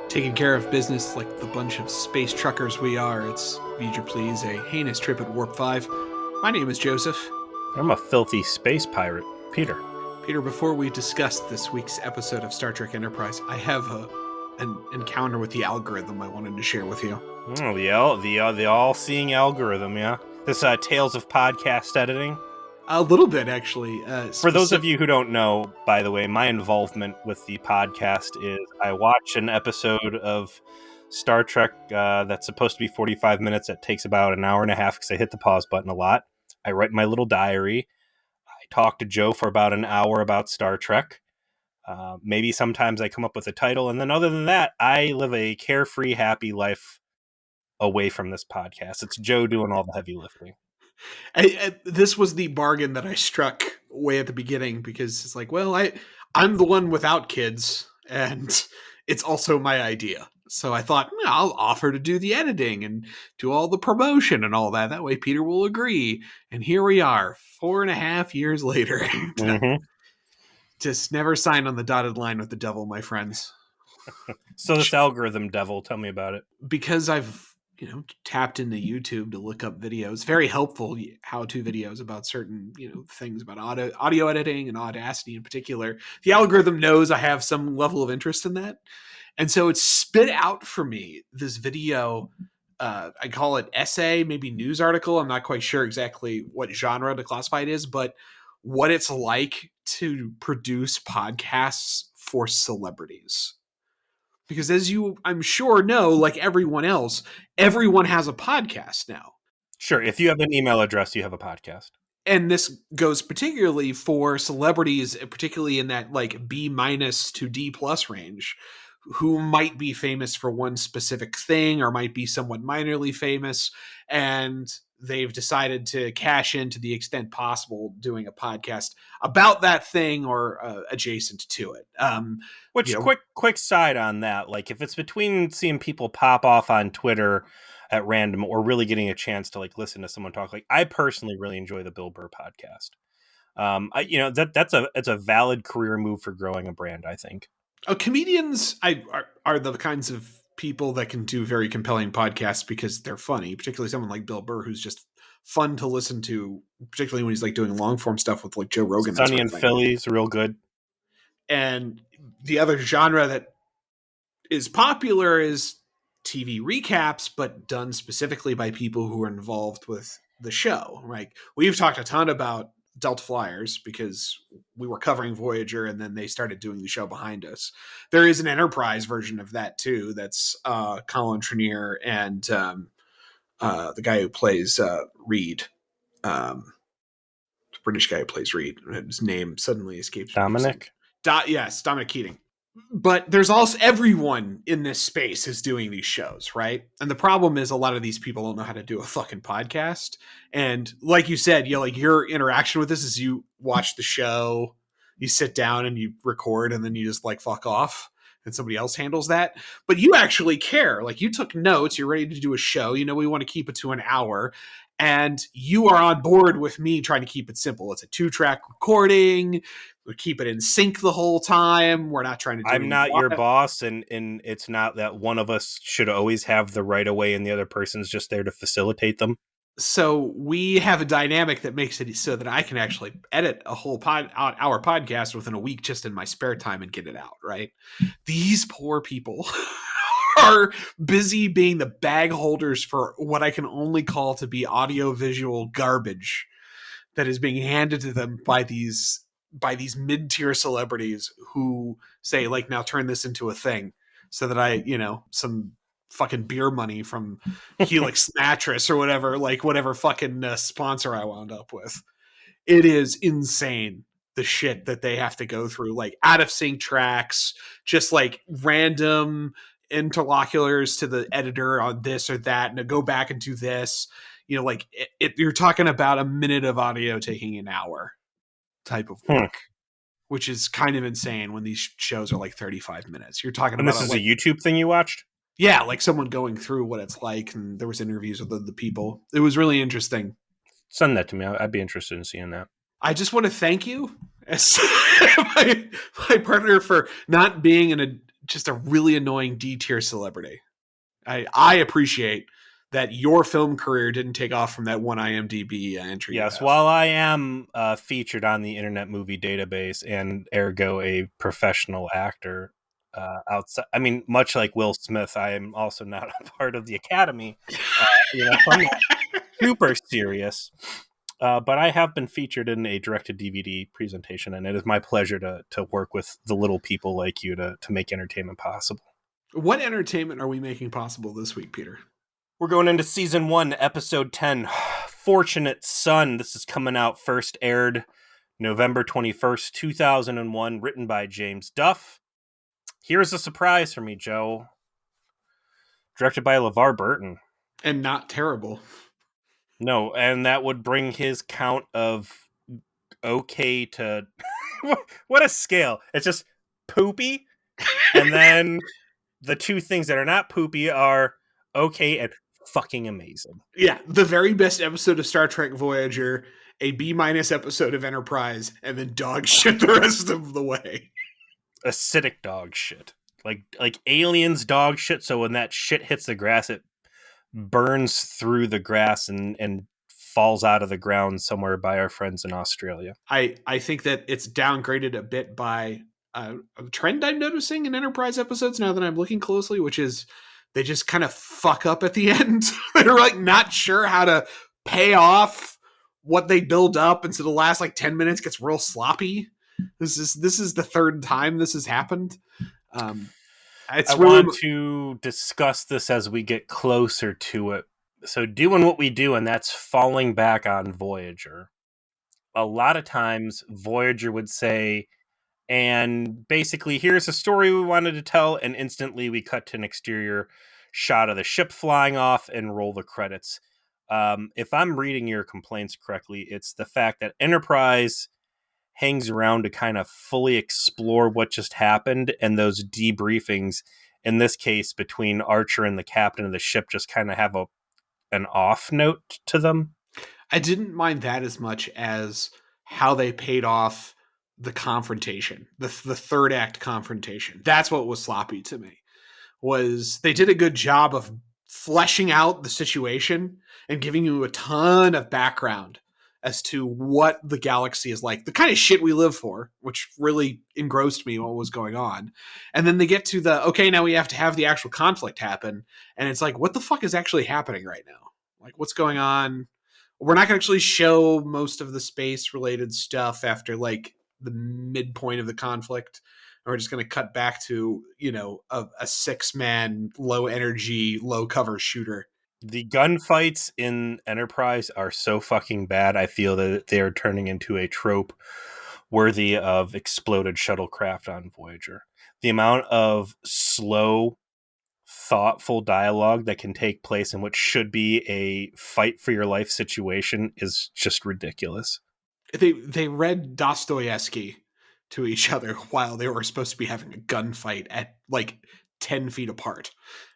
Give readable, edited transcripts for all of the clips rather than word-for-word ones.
Taking care of business like the bunch of space truckers we are, it's, V'd you please, a heinous trip at Warp 5. My name is Joseph. I'm a filthy space pirate, Peter. Peter, before we discuss this week's episode of Star Trek Enterprise, I have an encounter with the algorithm I wanted to share with you. Oh, the all-seeing algorithm, yeah? This Tales of Podcast Editing? A little bit, actually. For those of you who don't know, by the way, my involvement with the podcast is I watch an episode of Star Trek that's supposed to be 45 minutes. That takes about an hour and a half because I hit the pause button a lot. I write my little diary. I talk to Joe for about an hour about Star Trek. Maybe sometimes I come up with a title. And then other than that, I live a carefree, happy life away from this podcast. It's Joe doing all the heavy lifting. This was the bargain that I struck way at the beginning because it's like, well, I'm the one without kids and it's also my idea. So I thought, I'll offer to do the editing and do all the promotion and all that. That way Peter will agree. And here we are 4.5 years later. Mm-hmm. Just never sign on the dotted line with the devil, my friends. So this algorithm devil, tell me about it. Because I've tapped into YouTube to look up videos, very helpful how-to videos about certain, things about audio editing and Audacity in particular. The algorithm knows I have some level of interest in that. And so it spit out for me this video. I call it essay, maybe news article. I'm not quite sure exactly what genre to classify it is, but what it's like to produce podcasts for celebrities. Because as you, I'm sure, know, like everyone else, everyone has a podcast now. Sure. If you have an email address, you have a podcast. And this goes particularly for celebrities, particularly in that like B- to D+ range, who might be famous for one specific thing or might be somewhat minorly famous. And they've decided to cash in to the extent possible doing a podcast about that thing or adjacent to it. Which quick side on that, like if it's between seeing people pop off on Twitter at random or really getting a chance to like listen to someone talk, like I personally really enjoy the Bill Burr podcast. It's a valid career move for growing a brand, I think. Comedians are the kinds of people that can do very compelling podcasts because they're funny, particularly someone like Bill Burr, who's just fun to listen to, particularly when he's like doing long form stuff with like Joe Rogan. Sunny and Philly's real good. And the other genre that is popular is TV recaps, but done specifically by people who are involved with the show, right? We've talked a ton about Delta Flyers because we were covering Voyager and then they started doing the show behind us. There is an Enterprise version of that too. That's Colin Trenier and the guy who plays Reed, the British guy who plays Reed. His name suddenly escapes me. Dominic? Yes, Dominic Keating. But there's also everyone in this space is doing these shows, right? And the problem is a lot of these people don't know how to do a fucking podcast. And like you said, like your interaction with this is you watch the show, you sit down and you record and then you just like fuck off and somebody else handles that. But you actually care. Like you took notes, you're ready to do a show. We want to keep it to an hour. And you are on board with me trying to keep it simple. It's a 2-track recording. We keep it in sync the whole time. We're not trying to do I'm not your boss, and it's not that one of us should always have the right of way and the other person's just there to facilitate them. So we have a dynamic that makes it so that I can actually edit a whole hour podcast within a week just in my spare time and get it out, right? These poor people are busy being the bag holders for what I can only call to be audio-visual garbage that is being handed to them by these mid-tier celebrities who say, like, now turn this into a thing so that I, some fucking beer money from Helix Mattress or whatever fucking sponsor I wound up with. It is insane, the shit that they have to go through, like out of sync tracks, just like random interlocutors to the editor on this or that, and to go back and do this, you're talking about a minute of audio taking an hour type of work, which is kind of insane when these shows are like 35 minutes. You're talking about this is a YouTube thing you watched? Yeah, like someone going through what it's like, and there was interviews with the people. It was really interesting. Send that to me. I'd be interested in seeing that. I just want to thank you as my partner for not being in a just a really annoying D tier celebrity. I appreciate that your film career didn't take off from that one IMDb entry you Yes, have. while I am featured on the Internet Movie Database and ergo a professional actor, outside, I mean, much like Will Smith, I am also not a part of the Academy. I'm not super serious, but I have been featured in a directed DVD presentation, and it is my pleasure to work with the little people like you to make entertainment possible. What entertainment are we making possible this week, Peter? We're going into season 1, episode 10, Fortunate Son. This is coming out, first aired November 21st, 2001, written by James Duff. Here's a surprise for me, Joe. Directed by LeVar Burton. And not terrible. No, and that would bring his count of okay to... what a scale. It's just poopy, and then the two things that are not poopy are okay and fucking amazing. Yeah, the very best episode of Star Trek Voyager, a B- episode of Enterprise, and then dog shit the rest of the way. Acidic dog shit. Like aliens dog shit, so when that shit hits the grass, it burns through the grass and falls out of the ground somewhere by our friends in Australia. I think that it's downgraded a bit by a trend I'm noticing in Enterprise episodes now that I'm looking closely, which is they just kind of fuck up at the end. They're like not sure how to pay off what they build up, and so the last like 10 minutes gets real sloppy. This is the third time this has happened. I want to discuss this as we get closer to it. So doing what we do, and that's falling back on Voyager. A lot of times Voyager would say, and basically here's a story we wanted to tell, and instantly we cut to an exterior shot of the ship flying off and roll the credits. If I'm reading your complaints correctly, it's the fact that Enterprise hangs around to kind of fully explore what just happened, and those debriefings, in this case between Archer and the captain of the ship, just kind of have an off note to them. I didn't mind that as much as how they paid off the confrontation, the third act confrontation. That's what was sloppy to me. Was they did a good job of fleshing out the situation and giving you a ton of background as to what the galaxy is like, the kind of shit we live for, which really engrossed me what was going on. And then they get to the, okay, now we have to have the actual conflict happen. And it's like, what the fuck is actually happening right now? Like, what's going on? We're not going to actually show most of the space related stuff after like the midpoint of the conflict. We're just going to cut back to, a 6-man, low energy, low cover shooter. The gunfights in Enterprise are so fucking bad. I feel that they are turning into a trope worthy of exploded shuttlecraft on Voyager. The amount of slow, thoughtful dialogue that can take place in what should be a fight for your life situation is just ridiculous. They read Dostoevsky to each other while they were supposed to be having a gunfight at like 10 feet apart.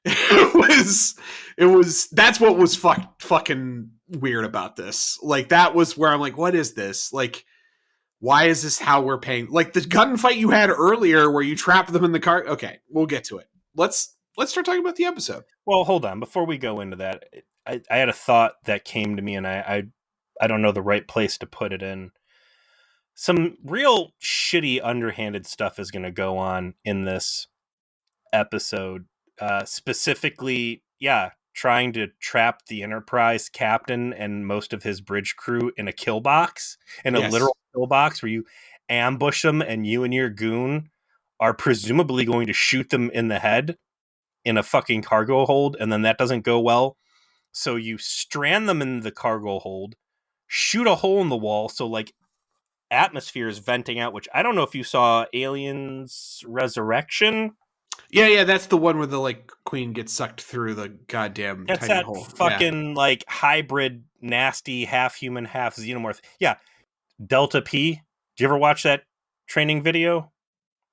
It was that's what was fucking weird about this. Like that was where I'm like, what is this? Like, why is this how we're paying? Like the gunfight you had earlier where you trapped them in the car. Okay, we'll get to it. Let's start talking about the episode. Well, hold on. Before we go into that, I had a thought that came to me, and I don't know the right place to put it in. Some real shitty, underhanded stuff is going to go on in this episode. Specifically, trying to trap the Enterprise captain and most of his bridge crew in a kill box, in a literal kill box where you ambush them and you and your goon are presumably going to shoot them in the head in a fucking cargo hold, and then that doesn't go well. So you strand them in the cargo hold, shoot a hole in the wall, so like atmosphere is venting out, which I don't know if you saw Aliens Resurrection. Yeah, that's the one where the like queen gets sucked through the goddamn That's tiny that hole. Fucking like hybrid, nasty, half human, half xenomorph. Yeah, Delta P. Did you ever watch that training video?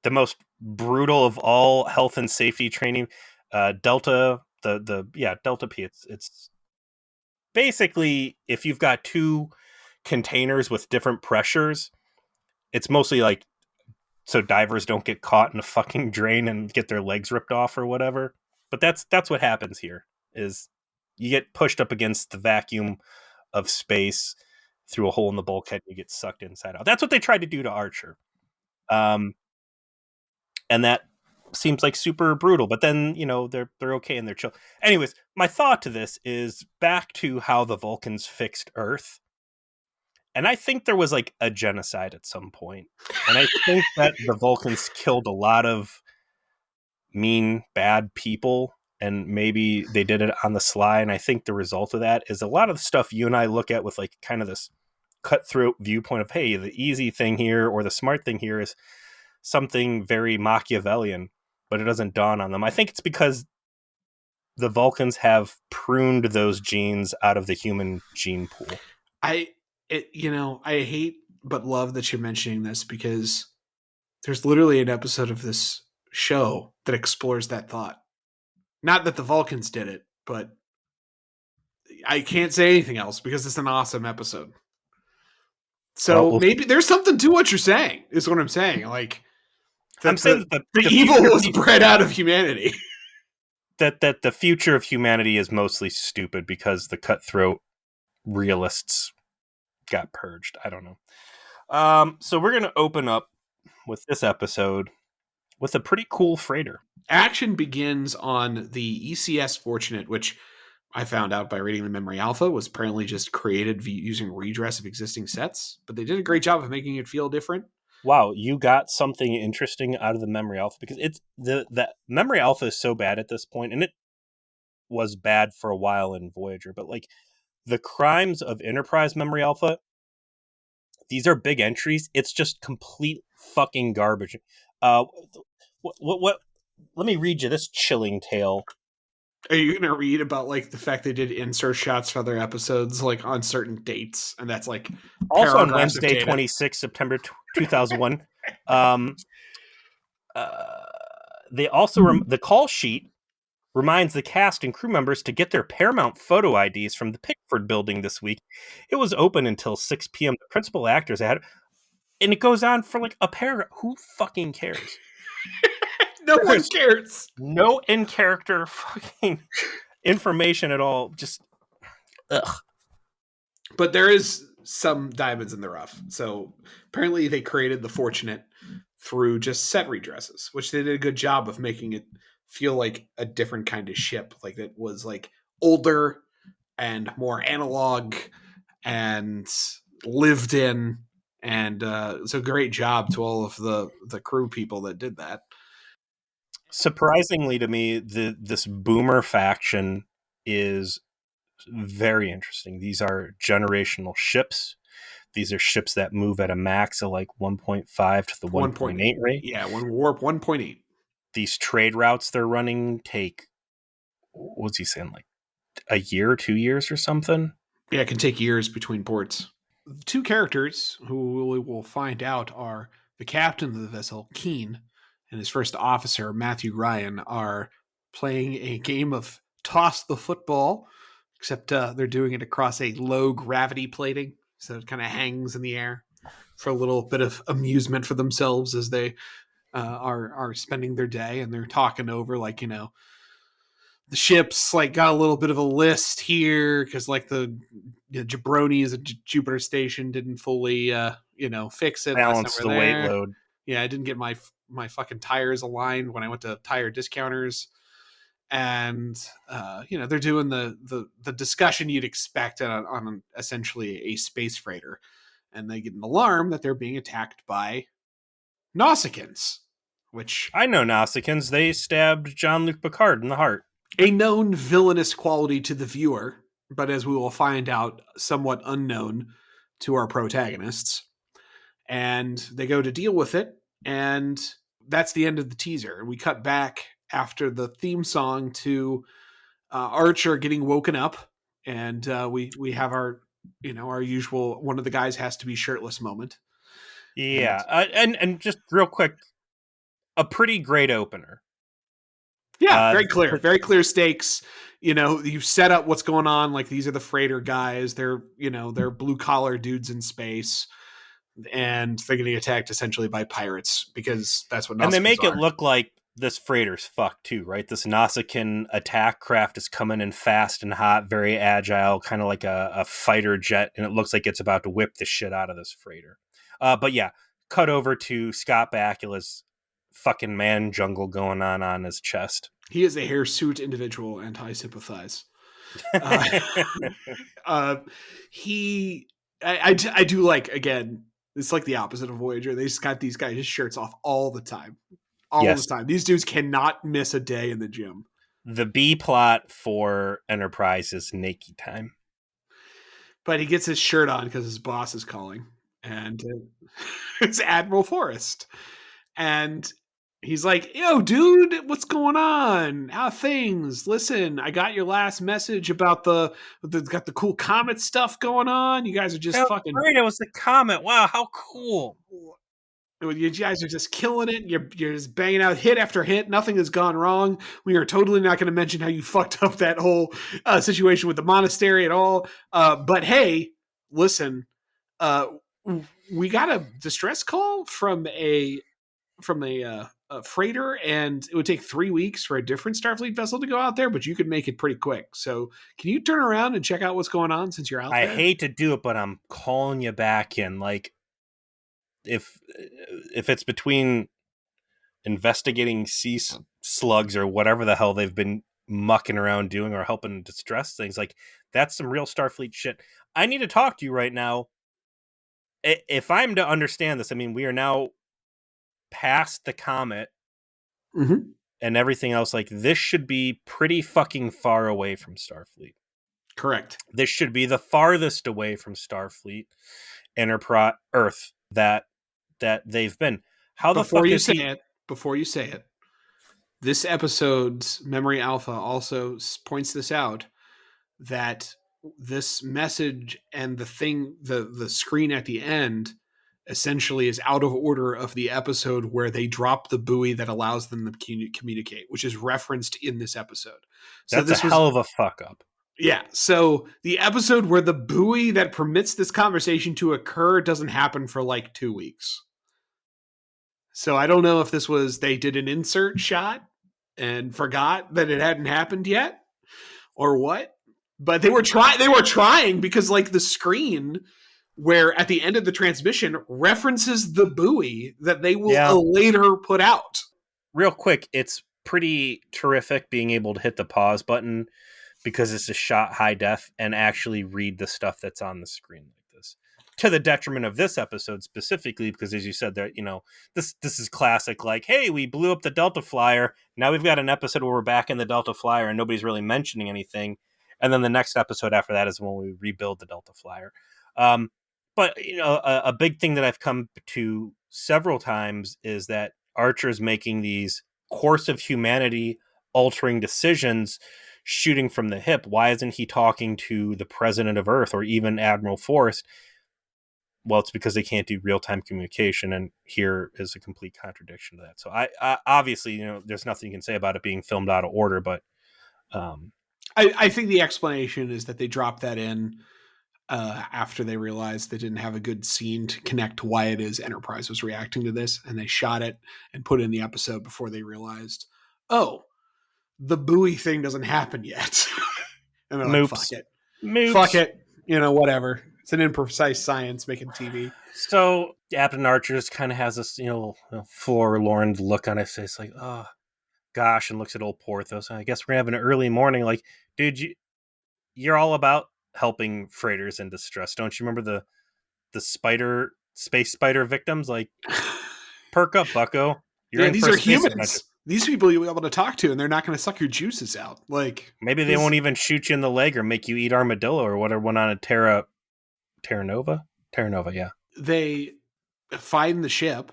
The most brutal of all health and safety training. Delta Delta P. It's basically if you've got two containers with different pressures, it's mostly like so divers don't get caught in a fucking drain and get their legs ripped off or whatever. But that's what happens here, is you get pushed up against the vacuum of space through a hole in the bulkhead, and you get sucked inside out. That's what they tried to do to Archer. And that seems like super brutal, but then, you know, they're okay and they're chill. Anyways, my thought to this is back to how the Vulcans fixed Earth. And I think there was like a genocide at some point. And I think that the Vulcans killed a lot of mean, bad people, and maybe they did it on the sly. And I think the result of that is a lot of the stuff you and I look at with like kind of this cutthroat viewpoint of, hey, the easy thing here or the smart thing here is something very Machiavellian, but it doesn't dawn on them. I think it's because the Vulcans have pruned those genes out of the human gene pool. I hate but love that you're mentioning this, because there's literally an episode of this show that explores that thought. Not that the Vulcans did it, but I can't say anything else because it's an awesome episode. So maybe there's something to what you're saying, is what I'm saying. Like, I'm saying that the evil was bred out of humanity. That the future of humanity is mostly stupid because the cutthroat realists got purged. I don't know. So we're going to open up with this episode with a pretty cool freighter. Action begins on the ECS Fortunate, which I found out by reading the Memory Alpha was apparently just created using redress of existing sets, but they did a great job of making it feel different. Wow, you got something interesting out of the Memory Alpha, because it's the Memory Alpha is so bad at this point, and it was bad for a while in Voyager, but like the crimes of Enterprise Memory Alpha, these are big entries. It's just complete fucking garbage. What? Let me read you this chilling tale. Are you going to read about like the fact they did insert shots for their episodes like on certain dates, and that's like also on Wednesday, 26 September 2001. They also the call sheet reminds the cast and crew members to get their Paramount photo IDs from the Pickford building this week. It was open until 6 p.m. The principal actors had, and it goes on for like a paragraph. Who fucking cares? No one cares. No in-character fucking information at all. Just, ugh. But there is some diamonds in the rough. So apparently they created the Fortunate through just set redresses, which they did a good job of making it feel like a different kind of ship. Like it was like older and more analog and lived in. And it's a great job to all of the crew people that did that. Surprisingly to me, this boomer faction is very interesting. These are generational ships. These are ships that move at a max of like 1.5 to the 1.8 rate. Yeah, warp 1.8. These trade routes they're running take, what's he saying, like a year, 2 years or something? Yeah, it can take years between ports. The two characters who we will find out are the captain of the vessel, Keen, and his first officer, Matthew Ryan, are playing a game of toss the football, except they're doing it across a low gravity plating, so it kind of hangs in the air for a little bit of amusement for themselves as they are spending their day, and they're talking over, like, you know, the ship's like got a little bit of a list here because like the jabronis at Jupiter Station didn't fully fix it, balance the weight load. Yeah, I didn't get my fucking tires aligned when I went to tire discounters, and they're doing the discussion you'd expect on essentially a space freighter, and they get an alarm that they're being attacked by Nausicaans, which I know Nausicaans. They stabbed Jean-Luc Picard in the heart. A known villainous quality to the viewer, but as we will find out, somewhat unknown to our protagonists. And they go to deal with it, and that's the end of the teaser. We cut back after the theme song to Archer getting woken up, and we have our usual one of the guys has to be shirtless moment. Yeah, and just real quick, a pretty great opener. Yeah, very clear stakes. You know, you set up what's going on. Like, these are the freighter guys. They're blue collar dudes in space. and they're getting attacked essentially by pirates because that's what And they Nausicaans make it are. look like this freighter's fucked too, right? This Nausicaan attack craft is coming in fast and hot, very agile, kind of like a fighter jet, and it looks like it's about to whip the shit out of this freighter. But yeah, cut over to Scott Bakula's fucking man jungle going on his chest. He is a hirsute individual, and I sympathize. Uh, uh, he, I do like, again, it's like the opposite of Voyager. They just got these guys' shirts off all the time. All Yes. the time. These dudes cannot miss a day in the gym. The B plot for Enterprise is naked time. But he gets his shirt on because his boss is calling. And it's Admiral Forrest. And he's like, yo, dude, what's going on? How are things? Listen, I got your last message about got the cool comet stuff going on. You guys are just fucking great. It was the comet. Wow, how cool. You guys are just killing it. You're just banging out hit after hit. Nothing has gone wrong. We are totally not going to mention how you fucked up that whole situation with the monastery at all. But hey, listen, we got a distress call from a freighter, and it would take 3 weeks for a different Starfleet vessel to go out there, but you could make it pretty quick. So can you turn around and check out what's going on since you're out there? I hate to do it, but I'm calling you back in. Like, if it's between investigating sea slugs or whatever the hell they've been mucking around doing or helping distress things, like, that's some real Starfleet shit. I need to talk to you right now. If I'm to understand this, I mean, we are now past the comet and everything else. Like, this should be pretty fucking far away from Starfleet. Correct. This should be the farthest away from Starfleet, Enterprise, Earth that they've been. How the fuck is he? Before you say it, this episode's Memory Alpha also points this out, that this message and the screen at the end essentially is out of order of the episode where they drop the buoy that allows them to communicate, which is referenced in this episode. So That's a hell of a fuck up. Yeah. So the episode where the buoy that permits this conversation to occur doesn't happen for like 2 weeks. So I don't know if this was they did an insert shot and forgot that it hadn't happened yet or what. But they were trying because like the screen where at the end of the transmission references the buoy that they will later put out. Real quick, it's pretty terrific being able to hit the pause button because it's a shot high def and actually read the stuff that's on the screen like this. To the detriment of this episode specifically, because as you said, that this is classic. Like, hey, we blew up the Delta Flyer. Now we've got an episode where we're back in the Delta Flyer and nobody's really mentioning anything. And then the next episode after that is when we rebuild the Delta Flyer. But a big thing that I've come to several times is that Archer's making these course of humanity altering decisions, shooting from the hip. Why isn't he talking to the president of Earth or even Admiral Forrest? Well, it's because they can't do real-time communication, and here is a complete contradiction to that. So I obviously, there's nothing you can say about it being filmed out of order, but I think the explanation is that they dropped that in after they realized they didn't have a good scene to connect to why it is Enterprise was reacting to this, and they shot it and put it in the episode before they realized, oh, the buoy thing doesn't happen yet. And they're like, fuck it. Fuck it. Whatever. It's an imprecise science making TV. So Captain Archer just kind of has this, forlorn look on his face, like, oh, gosh, and looks at old Porthos. I guess we're gonna have an early morning. Like, dude, you're all about helping freighters in distress. Don't you remember the space spider victims? Like, perk up, bucko. These are humans. These people you'll be able to talk to, and they're not going to suck your juices out. Like, maybe they won't even shoot you in the leg or make you eat armadillo or whatever went on a Terra Nova, yeah. They find the ship.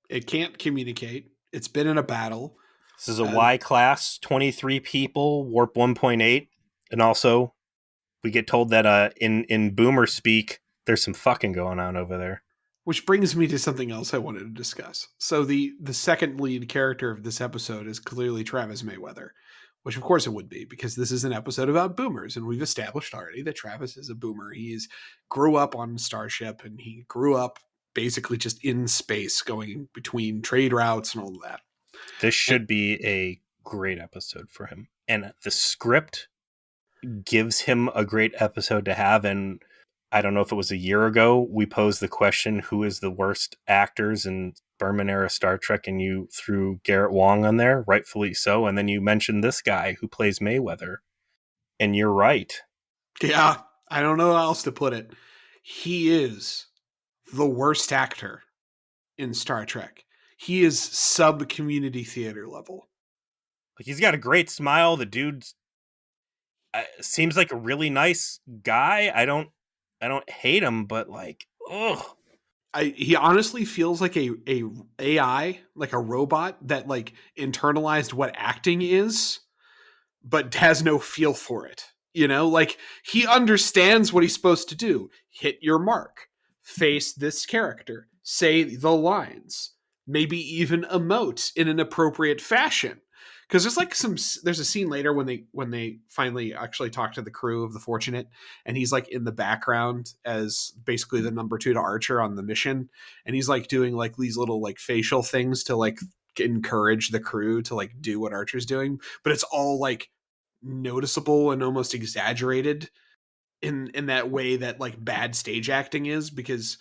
It can't communicate. It's been in a battle. This is a Y class, 23 people, warp 1.8, and also we get told that in boomer speak, there's some fucking going on over there. Which brings me to something else I wanted to discuss. So the second lead character of this episode is clearly Travis Mayweather, which of course it would be because this is an episode about boomers, and we've established already that Travis is a boomer. He grew up on Starship, and he grew up basically just in space going between trade routes and all of that. This And, should be a great episode for him. And the script gives him a great episode to have. And I don't know if it was a year ago, we posed the question, who is the worst actors in Berman era Star Trek? And you threw Garrett Wang on there, rightfully so. And then you mentioned this guy who plays Mayweather. And you're right. yeah, I don't know how else to put it. He is the worst actor in Star Trek. He is sub community theater level. Like, he's got a great smile. The dude seems like a really nice guy. I don't hate him, but like, ugh. He honestly feels like a AI, like a robot that like internalized what acting is, but has no feel for it. You know, like he understands what he's supposed to do. Hit your mark. Face this character. Say the lines. Maybe even emote in an appropriate fashion. Because there's a scene later when they finally actually talk to the crew of the Fortunate, and he's like in the background as basically the number 2 to Archer on the mission, and he's like doing like these little like facial things to like encourage the crew to like do what Archer's doing, but it's all like noticeable and almost exaggerated in that way that like bad stage acting is. Because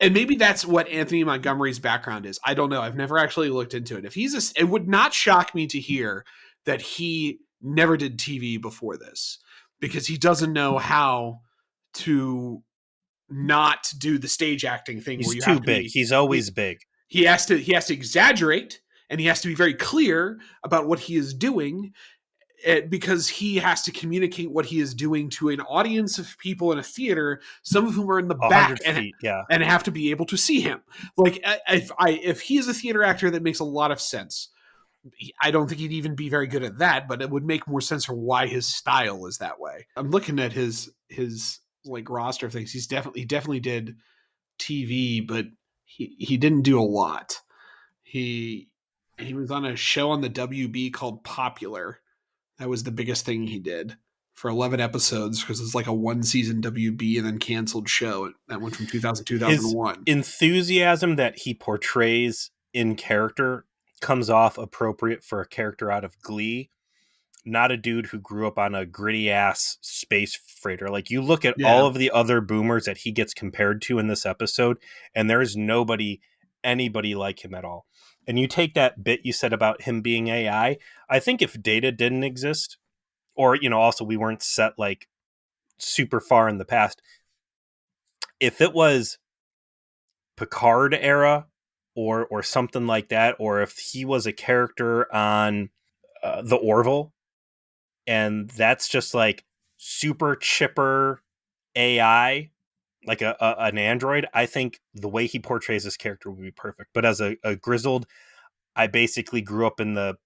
and maybe that's what Anthony Montgomery's background is. I don't know. I've never actually looked into it. It would not shock me to hear that he never did TV before this, because he doesn't know how to not do the stage acting thing He's where you too have to big. be He's always big. he has to exaggerate, and he has to be very clear about what he is doing, because he has to communicate what he is doing to an audience of people in a theater, some of whom are in the back 100 feet, yeah. and have to be able to see him. Like if he is a theater actor, that makes a lot of sense. I don't think he'd even be very good at that, but it would make more sense for why his style is that way. I'm looking at his like roster of things. He definitely did TV, but he didn't do a lot. He was on a show on the WB called Popular. That was the biggest thing he did for 11 episodes, because it's like a 1-season WB and then canceled show. That went from 2000 to 2001. His enthusiasm that he portrays in character comes off appropriate for a character out of Glee, not a dude who grew up on a gritty ass space freighter. Like, you look at all of the other boomers that he gets compared to in this episode, and there is anybody like him at all. And you take that bit you said about him being AI. I think if Data didn't exist, or, you know, also we weren't set like super far in the past, if it was Picard era or something like that, or if he was a character on the Orville, and that's just like super chipper AI, like an android, I think the way he portrays this character would be perfect. But as a grizzled, I basically grew up in the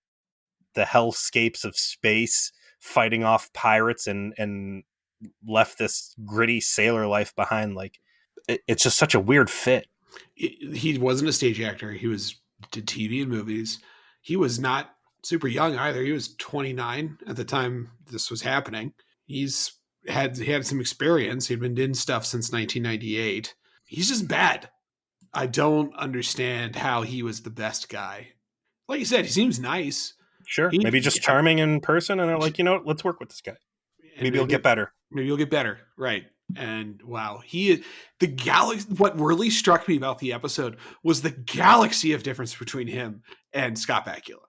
hellscapes of space, fighting off pirates, and left this gritty sailor life behind. Like, it's just such a weird fit. He wasn't a stage actor. He did TV and movies. He was not super young either. He was 29 at the time this was happening. He had some experience. He'd been doing stuff since 1998. He's just bad. I don't understand how he was the best guy. Like you said, he seems nice. Sure, maybe just charming in person, and they're like, you know, let's work with this guy. Maybe he'll get better. Maybe you'll get better, right? And wow, the galaxy. What really struck me about the episode was the galaxy of difference between him and Scott Bakula.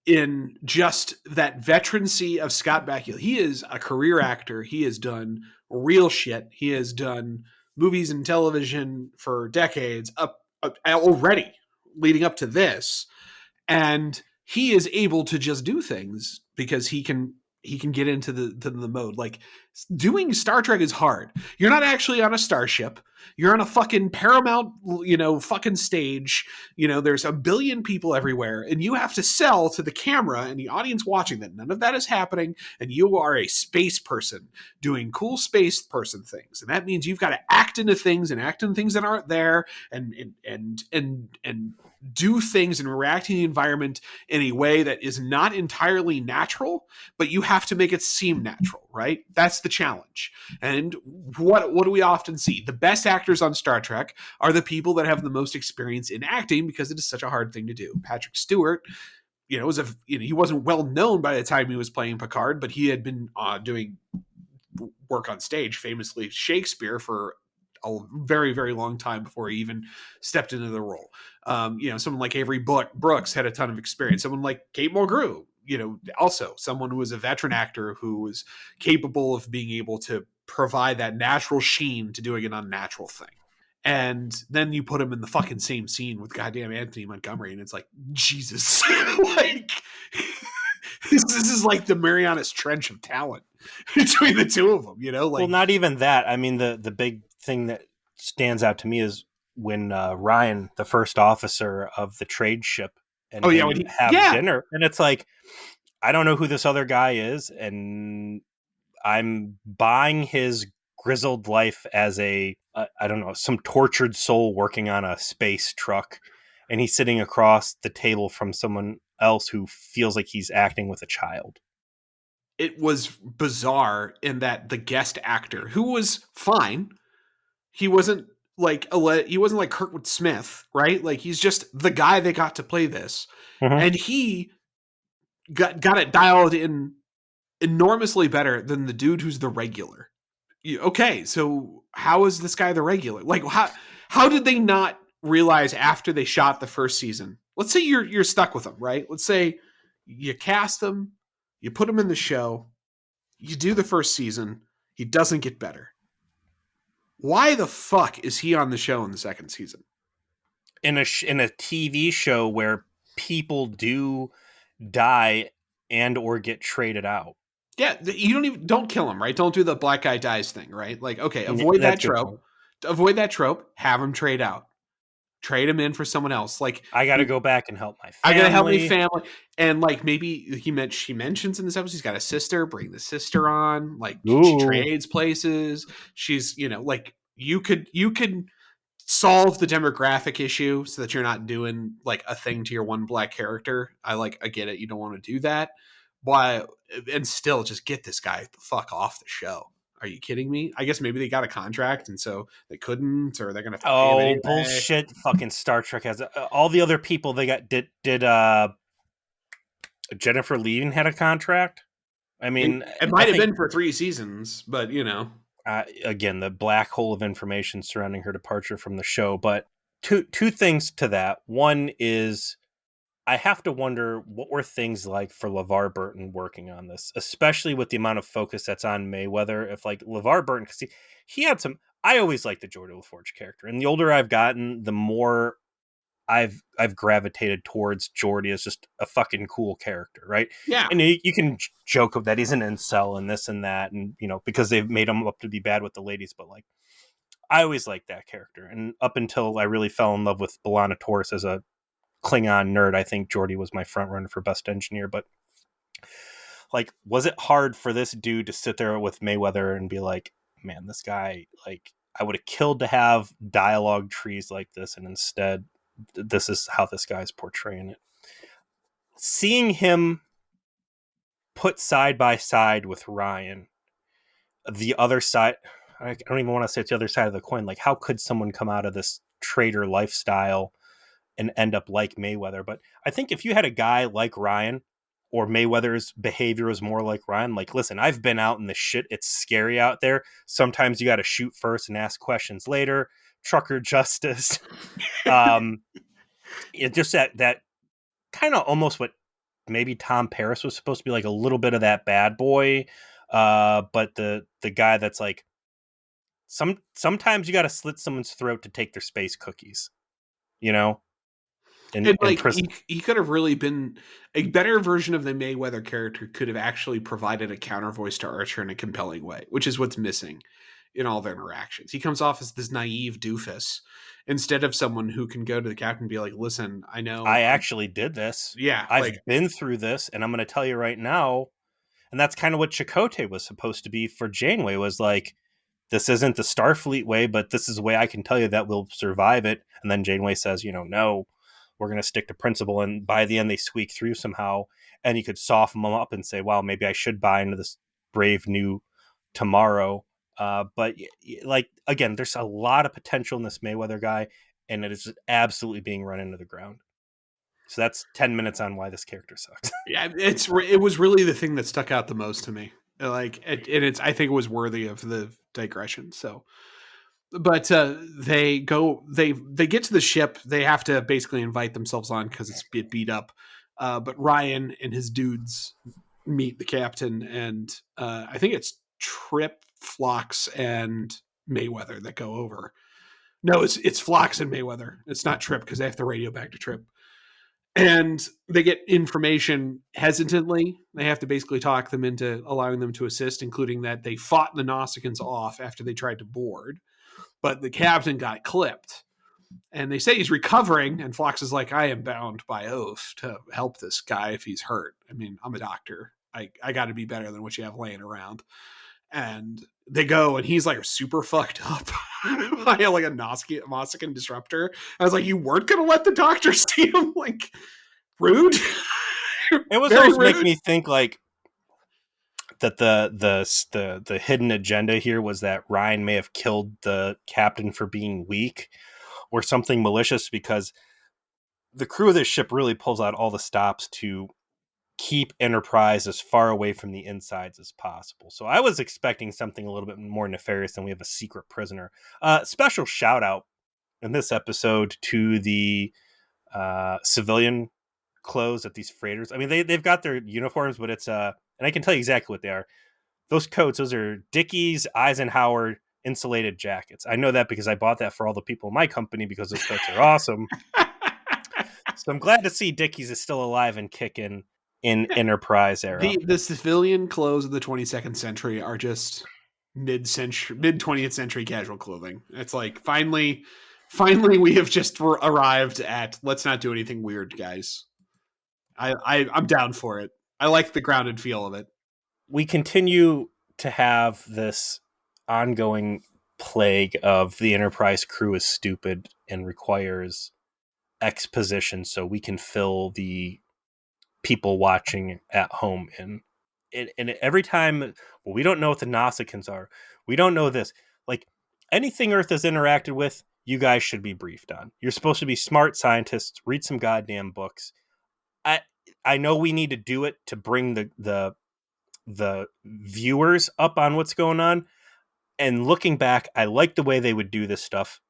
In just that veterancy of Scott Bakula, he is a career actor. He has done real shit. He has done movies and television for decades up already, leading up to this, and he is able to just do things because he can get into the mode. Like, doing Star Trek is hard. You're not actually on a starship. You're on a fucking Paramount, fucking stage. There's a billion people everywhere, and you have to sell to the camera and the audience watching that none of that is happening, and you are a space person doing cool space person things. And that means you've got to act into things and act in things that aren't there, and do things and react to the environment in a way that is not entirely natural, but you have to make it seem natural, right? That's the challenge. And what do we often see? The best actors on Star Trek are the people that have the most experience in acting because it is such a hard thing to do. Patrick Stewart, he wasn't well known by the time he was playing Picard, but he had been doing work on stage, famously Shakespeare, for a very, very long time before he even stepped into the role. Someone like Avery Brooks had a ton of experience. Someone like Kate Mulgrew, also someone who was a veteran actor who was capable of being able to provide that natural sheen to doing an unnatural thing. And then you put him in the fucking same scene with goddamn Anthony Montgomery, and it's like, Jesus. Like, this is like the Marianas Trench of talent between the two of them, Well, not even that. I mean, the big thing that stands out to me is when Ryan, the first officer of the trade ship, and dinner, and it's like, I don't know who this other guy is, and I'm buying his grizzled life as I don't know, some tortured soul working on a space truck, and he's sitting across the table from someone else who feels like he's acting with a child. It was bizarre in that the guest actor, who was fine, he wasn't like Kurtwood Smith, right? Like, he's just the guy they got to play this, and he got it dialed in enormously better than the dude who's the regular. Okay, so how is this guy the regular? Like, how did they not realize after they shot the first season? Let's say you're stuck with him, right? Let's say you cast him, you put him in the show, you do the first season, he doesn't get better. Why the fuck is he on the show in the second season? In a TV show where people do die and or get traded out. Yeah, you don't kill him, right? Don't do the black guy dies thing, right? Like, okay, avoid that trope. Avoid that trope. Have him trade out. Trade him in for someone else. Like, I got to go back and help my family. I got to help my family. And like, maybe she mentions in this episode he's got a sister. Bring the sister on. Like, she trades places. She's, like, you could solve the demographic issue so that you're not doing like a thing to your one black character. I get it. You don't want to do that. Why? And still just get this guy the fuck off the show. Are you kidding me? I guess maybe they got a contract and so they couldn't, or they're gonna. Anyway. Bullshit! Fucking Star Trek has all the other people they got. Did Jennifer Lee had a contract? I mean, it might have been for 3 seasons, but again, the black hole of information surrounding her departure from the show. But two things to that. One is, I have to wonder what were things like for LeVar Burton working on this, especially with the amount of focus that's on Mayweather. If like LeVar Burton, because he had some, I always liked the Geordi LaForge character, and the older I've gotten, the more I've gravitated towards Geordi as just a fucking cool character, right? Yeah. And you can joke of that he's an incel and this and that, and because they've made him up to be bad with the ladies, but like, I always liked that character, and up until I really fell in love with B'Elanna Torres as a Klingon nerd, I think Geordi was my front runner for best engineer. But like, was it hard for this dude to sit there with Mayweather and be like, man, this guy, like, I would have killed to have dialogue trees like this, and instead this is how this guy's portraying it. Seeing him put side by side with Ryan, the other side, I don't even want to say it's the other side of the coin. Like, how could someone come out of this trader lifestyle and end up like Mayweather? But I think if you had a guy like Ryan, or Mayweather's behavior was more like Ryan, like, listen, I've been out in the shit. It's scary out there. Sometimes you got to shoot first and ask questions later. Trucker justice. It just that kind of almost what maybe Tom Paris was supposed to be, like a little bit of that bad boy. But the guy that's like, sometimes you got to slit someone's throat to take their space cookies, And like, he could have really been a better version of the Mayweather character. Could have actually provided a counter voice to Archer in a compelling way, which is what's missing in all their interactions. He comes off as this naive doofus instead of someone who can go to the captain and be like, listen, I know I actually did this. Yeah. I've been through this, and I'm going to tell you right now. And that's kind of what Chakotay was supposed to be for Janeway, was like, this isn't the Starfleet way, but this is the way I can tell you that we'll survive it. And then Janeway says, no, we're going to stick to principle. And by the end, they squeak through somehow, and you could soften them up and say, wow, maybe I should buy into this brave new tomorrow. But like, again, there's a lot of potential in this Mayweather guy, and it is absolutely being run into the ground. So that's 10 minutes on why this character sucks. Yeah, it was really the thing that stuck out the most to me. Like, and it's I think it was worthy of the digression. So, but they get to the ship. They have to basically invite themselves on because it's beat up. But Ryan and his dudes meet the captain, and I think it's Trip, Phlox, and Mayweather that go over. No, it's Phlox and Mayweather. It's not Trip because they have to radio back to Trip. And they get information hesitantly. They have to basically talk them into allowing them to assist, including that they fought the Nausicaans off after they tried to board, but the captain got clipped. And they say he's recovering, and Phlox is like, I am bound by oath to help this guy if he's hurt. I mean, I'm a doctor. I got to be better than what you have laying around. And they go, and he's like super fucked up by like a Nausicaan disruptor. I was like, you weren't going to let the doctor see him? Like, rude. It was always making me think like that the hidden agenda here was that Ryan may have killed the captain for being weak or something malicious, because the crew of this ship really pulls out all the stops to keep Enterprise as far away from the insides as possible. So I was expecting something a little bit more nefarious than we have a secret prisoner. Special shout out in this episode to the civilian clothes that these freighters. I mean, they've got their uniforms, but it's and I can tell you exactly what they are. Those coats, those are Dickies Eisenhower insulated jackets. I know that because I bought that for all the people in my company because those coats are awesome. So I'm glad to see Dickies is still alive and kicking in Enterprise era. The civilian clothes of the 22nd century are just mid 20th century casual clothing. It's like finally we have just arrived at let's not do anything weird, guys. I'm down for it. I like the grounded feel of it. We continue to have this ongoing plague of the Enterprise crew is stupid and requires exposition so we can fill the people watching at home in. And every time, well, we don't know what the Nausicaans are. We don't know this. Like, anything Earth has interacted with, you guys should be briefed on. You're supposed to be smart scientists. Read some goddamn books. I know we need to do it to bring the viewers up on what's going on. And looking back, I like the way they would do this stuff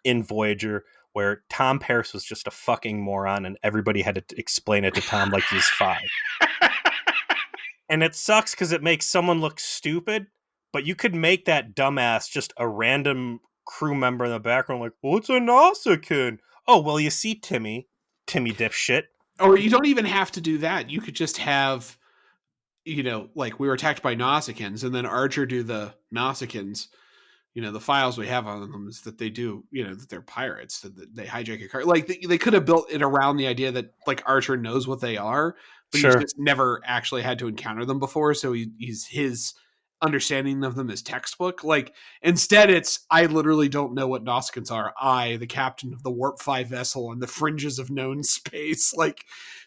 in Voyager, where Tom Paris was just a fucking moron and everybody had to explain it to Tom like he's 5. And it sucks because it makes someone look stupid, but you could make that dumbass just a random crew member in the background like, what's a Nausicaan? Oh, well, you see Timmy dipshit. Or you don't even have to do that. You could just have, like we were attacked by Nausicaans, and then Archer do the Nausicaans. The files we have on them is that they do, that they're pirates, that they hijack a car. Like they could have built it around the idea that like Archer knows what they are, but Sure. He's just never actually had to encounter them before. So his understanding of them is textbook. Like instead it's, I literally don't know what Nausicaans are. I, the captain of the Warp 5 vessel on the fringes of known space. Like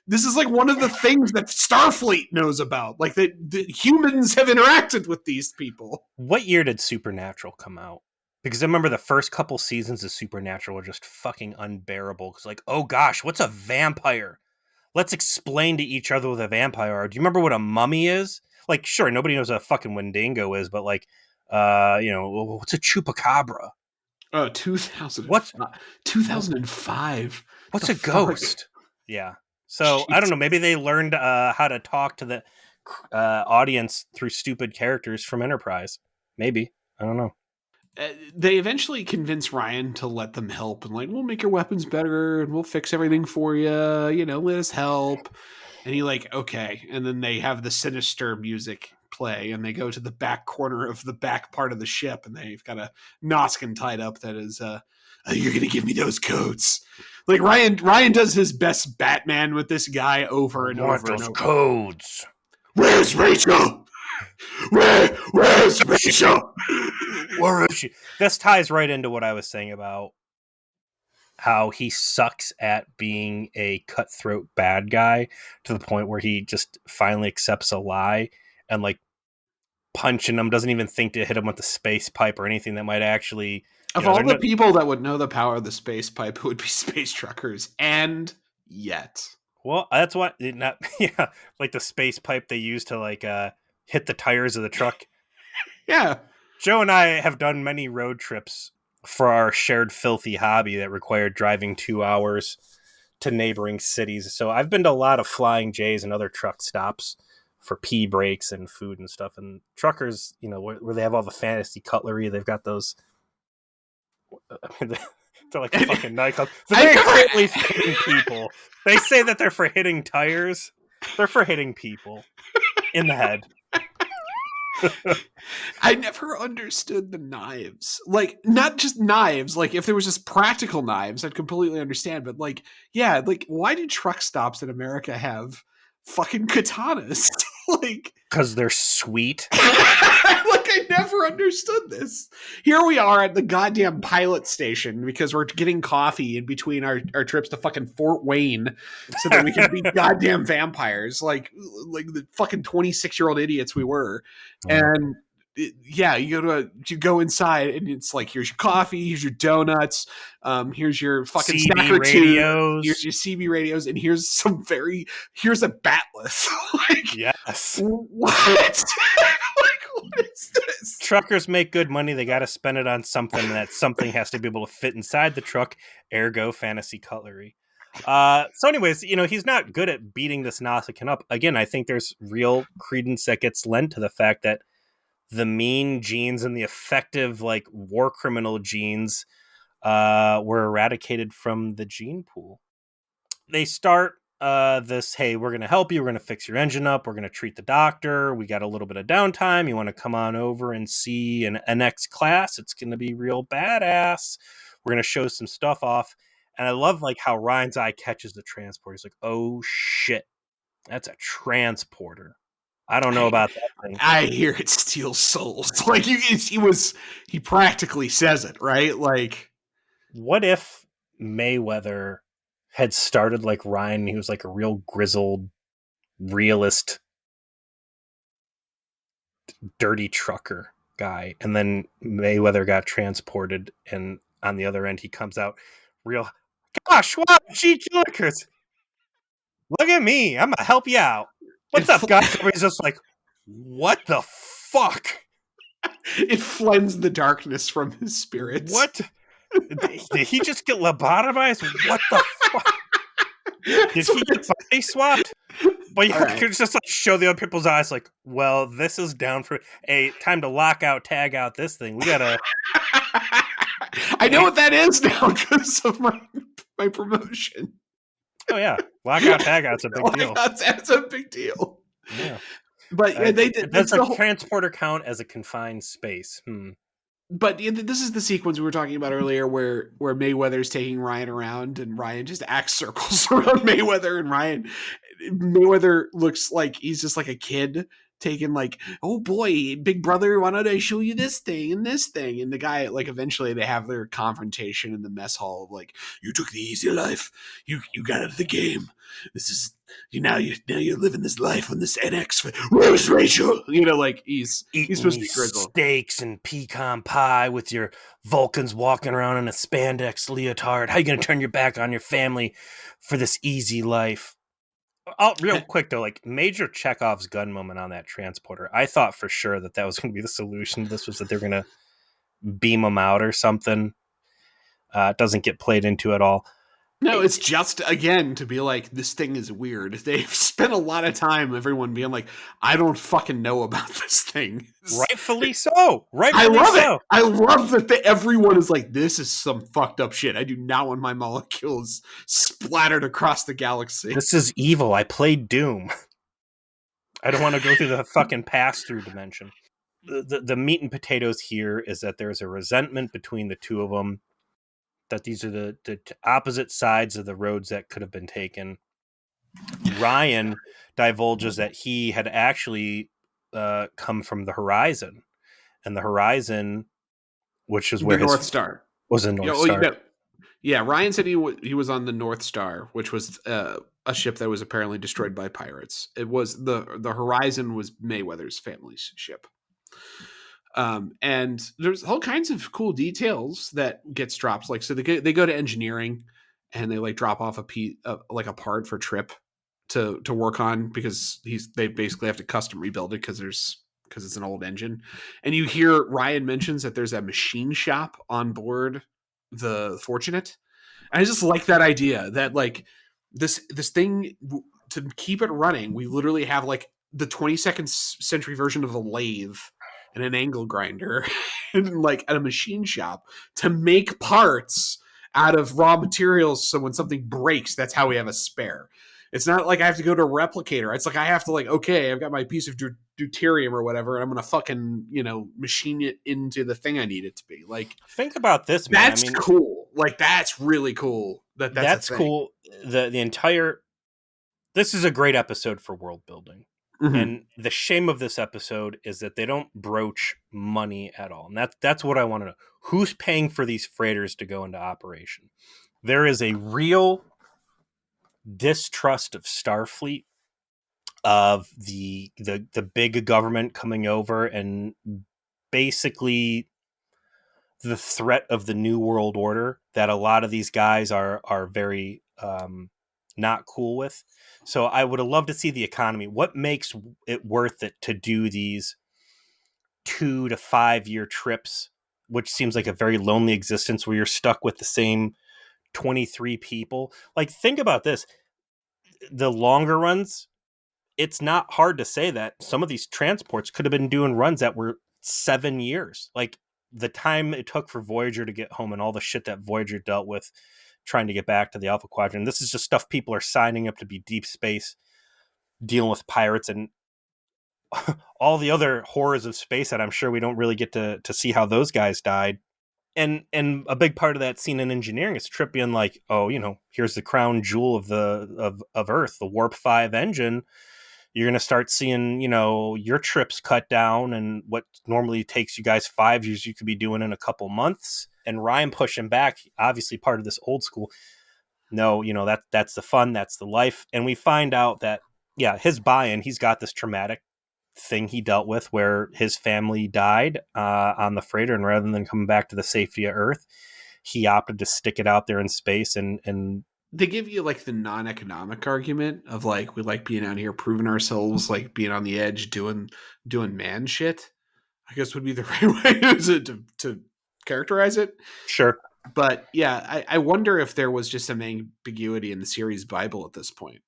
this is like one of the things that Starfleet knows about. Like the humans have interacted with these people. What year did Supernatural come out? Because I remember the first couple seasons of Supernatural were just fucking unbearable. Because like, oh gosh, what's a vampire? Let's explain to each other what a vampire are. Do you remember what a mummy is? Like, sure, nobody knows what a fucking Wendigo is, but like, what's a chupacabra? Oh, 2000. What's 2005? What's a ghost? Yeah. So I don't know. Maybe they learned how to talk to the audience through stupid characters from Enterprise. Maybe. I don't know. They eventually convince Ryan to let them help and like, we'll make your weapons better and we'll fix everything for you. Let us help. And he like, okay. And then they have the sinister music play and they go to the back corner of the back part of the ship and they've got a Nausicaan tied up that is, you're going to give me those codes. Like Ryan does his best Batman with this guy over and over and over. Codes. Where's Rachel? Where's Rachel? Where is she? This ties right into what I was saying about how he sucks at being a cutthroat bad guy to the point where he just finally accepts a lie and like punching him, doesn't even think to hit him with the space pipe or anything that might actually, Of all the people that would know the power of the space pipe, it would be space truckers. And yet. Well, that's what, not, yeah, like the space pipe they use to like hit the tires of the truck. Yeah. Joe and I have done many road trips for our shared filthy hobby that required driving 2 hours to neighboring cities. So I've been to a lot of Flying J's and other truck stops for pee breaks and food and stuff. And truckers, you know, where they have all the fantasy cutlery, they've got those. I mean, they're like the fucking nightclub. They're clearly for hitting people. They say that they're for hitting tires. They're for hitting people in the head. I never understood the knives. Like, not just knives. Like, if there was just practical knives, I'd completely understand. But, like, yeah, like, why do truck stops in America have fucking katanas? Like, because they're sweet. Like, I never understood this. Here we are at the goddamn pilot station because we're getting coffee in between our trips to fucking Fort Wayne so that we can be goddamn vampires, like the fucking 26-year-old idiots we were. And yeah, you go inside and it's like, here's your coffee, here's your donuts, here's your fucking CB snack or radios. two, here's your CB radios, and here's a batleth. Like, yes. What? What is this? Truckers make good money. They got to spend it on something, and that something has to be able to fit inside the truck, ergo fantasy cutlery. So anyways, you know, he's not good at beating this Nausicaan up. Again, I think there's real credence that gets lent to the fact that the mean genes and the effective, like, war criminal genes were eradicated from the gene pool. They start this, hey, we're going to help you. We're going to fix your engine up. We're going to treat the doctor. We got a little bit of downtime. You want to come on over and see an NX class? It's going to be real badass. We're going to show some stuff off. And I love like how Ryan's eye catches the transporter. He's like, oh shit, that's a transporter. I don't know about that thing. I hear it steals souls. Like, he practically says it, right? Like, what if Mayweather had started like Ryan? He was like a real grizzled, realist, dirty trucker guy, and then Mayweather got transported, and on the other end he comes out real, gosh, wow, gee killers, look at me, I'm gonna help you out. What's up, guys? Everybody's just like, what the fuck? It flends the darkness from his spirits. What? Did he just get lobotomized? What the fuck? Did he get body swapped? But you could just like show the other people's eyes like, well, this is down for time to lock out, tag out this thing. We gotta. I know what that is now because of my promotion. Oh yeah, lock out, tag out's a big deal. That's a big deal. Yeah, but they did. Does a transporter count as a confined space? But this is the sequence we were talking about earlier where Mayweather's taking Ryan around and Ryan just acts circles around Mayweather, and Mayweather looks like he's just like a kid taking like, oh boy, big brother, why don't I show you this thing and this thing? And the guy, like, eventually they have their confrontation in the mess hall of like, you took the easy life, you got out of the game. This is now you're living this life on this NX. Where's Rachel? You know, like he's supposed to be grizzled. Steaks and pecan pie with your Vulcans walking around in a spandex leotard. How you gonna turn your back on your family for this easy life? Oh, real quick though, like Major Chekhov's gun moment on that transporter. I thought for sure that was going to be the solution. This was that they're going to beam him out or something. It doesn't get played into at all. No, it's just, again, to be like, this thing is weird. They've spent a lot of time, everyone being like, I don't fucking know about this thing. Rightfully so. I love it. I love that everyone is like, this is some fucked up shit. I do not want my molecules splattered across the galaxy. This is evil. I played Doom. I don't want to go through the fucking pass-through dimension. The meat and potatoes here is that there's a resentment between the two of them, that these are the opposite sides of the roads that could have been taken. Ryan divulges that he had actually come from the Horizon, and the Horizon, which is where the North Star was a North Star. Yeah, Ryan said he was on the North Star, which was a ship that was apparently destroyed by pirates. It was the Horizon was Mayweather's family's ship. And there's all kinds of cool details that gets dropped. Like, so they go to engineering, and they like drop off a piece, like a part for Trip to work on, because they basically have to custom rebuild it because it's an old engine. And you hear Ryan mentions that there's a machine shop on board the Fortunate. And I just like that idea that like this thing, to keep it running, we literally have like the 22nd century version of a lathe and an angle grinder and like at a machine shop to make parts out of raw materials, so when something breaks, that's how we have a spare. It's not like I have to go to a replicator. It's like I have to, like, okay, I've got my piece of deuterium or whatever, and I'm gonna fucking, machine it into the thing I need it to be. Like, Think about this, man. that's cool. Like, that's really cool. That's a thing. Cool. The entire this is a great episode for world building. Mm-hmm. And the shame of this episode is that they don't broach money at all. And that's what I want to know. Who's paying for these freighters to go into operation? There is a real distrust of Starfleet, of the big government coming over, and basically the threat of the New World Order that a lot of these guys are very not cool with. So I would have loved to see the economy. What makes it worth it to do these 2 to 5 year trips, which seems like a very lonely existence where you're stuck with the same 23 people? Like, think about this. The longer runs, it's not hard to say that some of these transports could have been doing runs that were 7 years. Like, the time it took for Voyager to get home and all the shit that Voyager dealt with trying to get back to the Alpha Quadrant. This is just stuff people are signing up to be deep space, dealing with pirates and all the other horrors of space that I'm sure we don't really get to see how those guys died. And a big part of that scene in engineering is Trip being like, oh, here's the crown jewel of Earth, the Warp 5 engine. You're going to start seeing, your trips cut down, and what normally takes you guys 5 years, you could be doing in a couple months. And Ryan pushing back, obviously part of this old school. No, that's the fun, that's the life. And we find out that, yeah, his buy-in, he's got this traumatic thing he dealt with where his family died on the freighter, and rather than coming back to the safety of Earth, he opted to stick it out there in space. And they give you like the non-economic argument of like, we like being out here proving ourselves, like being on the edge, doing man shit, I guess would be the right way to characterize it. Sure. But yeah, I wonder if there was just some ambiguity in the series Bible at this point.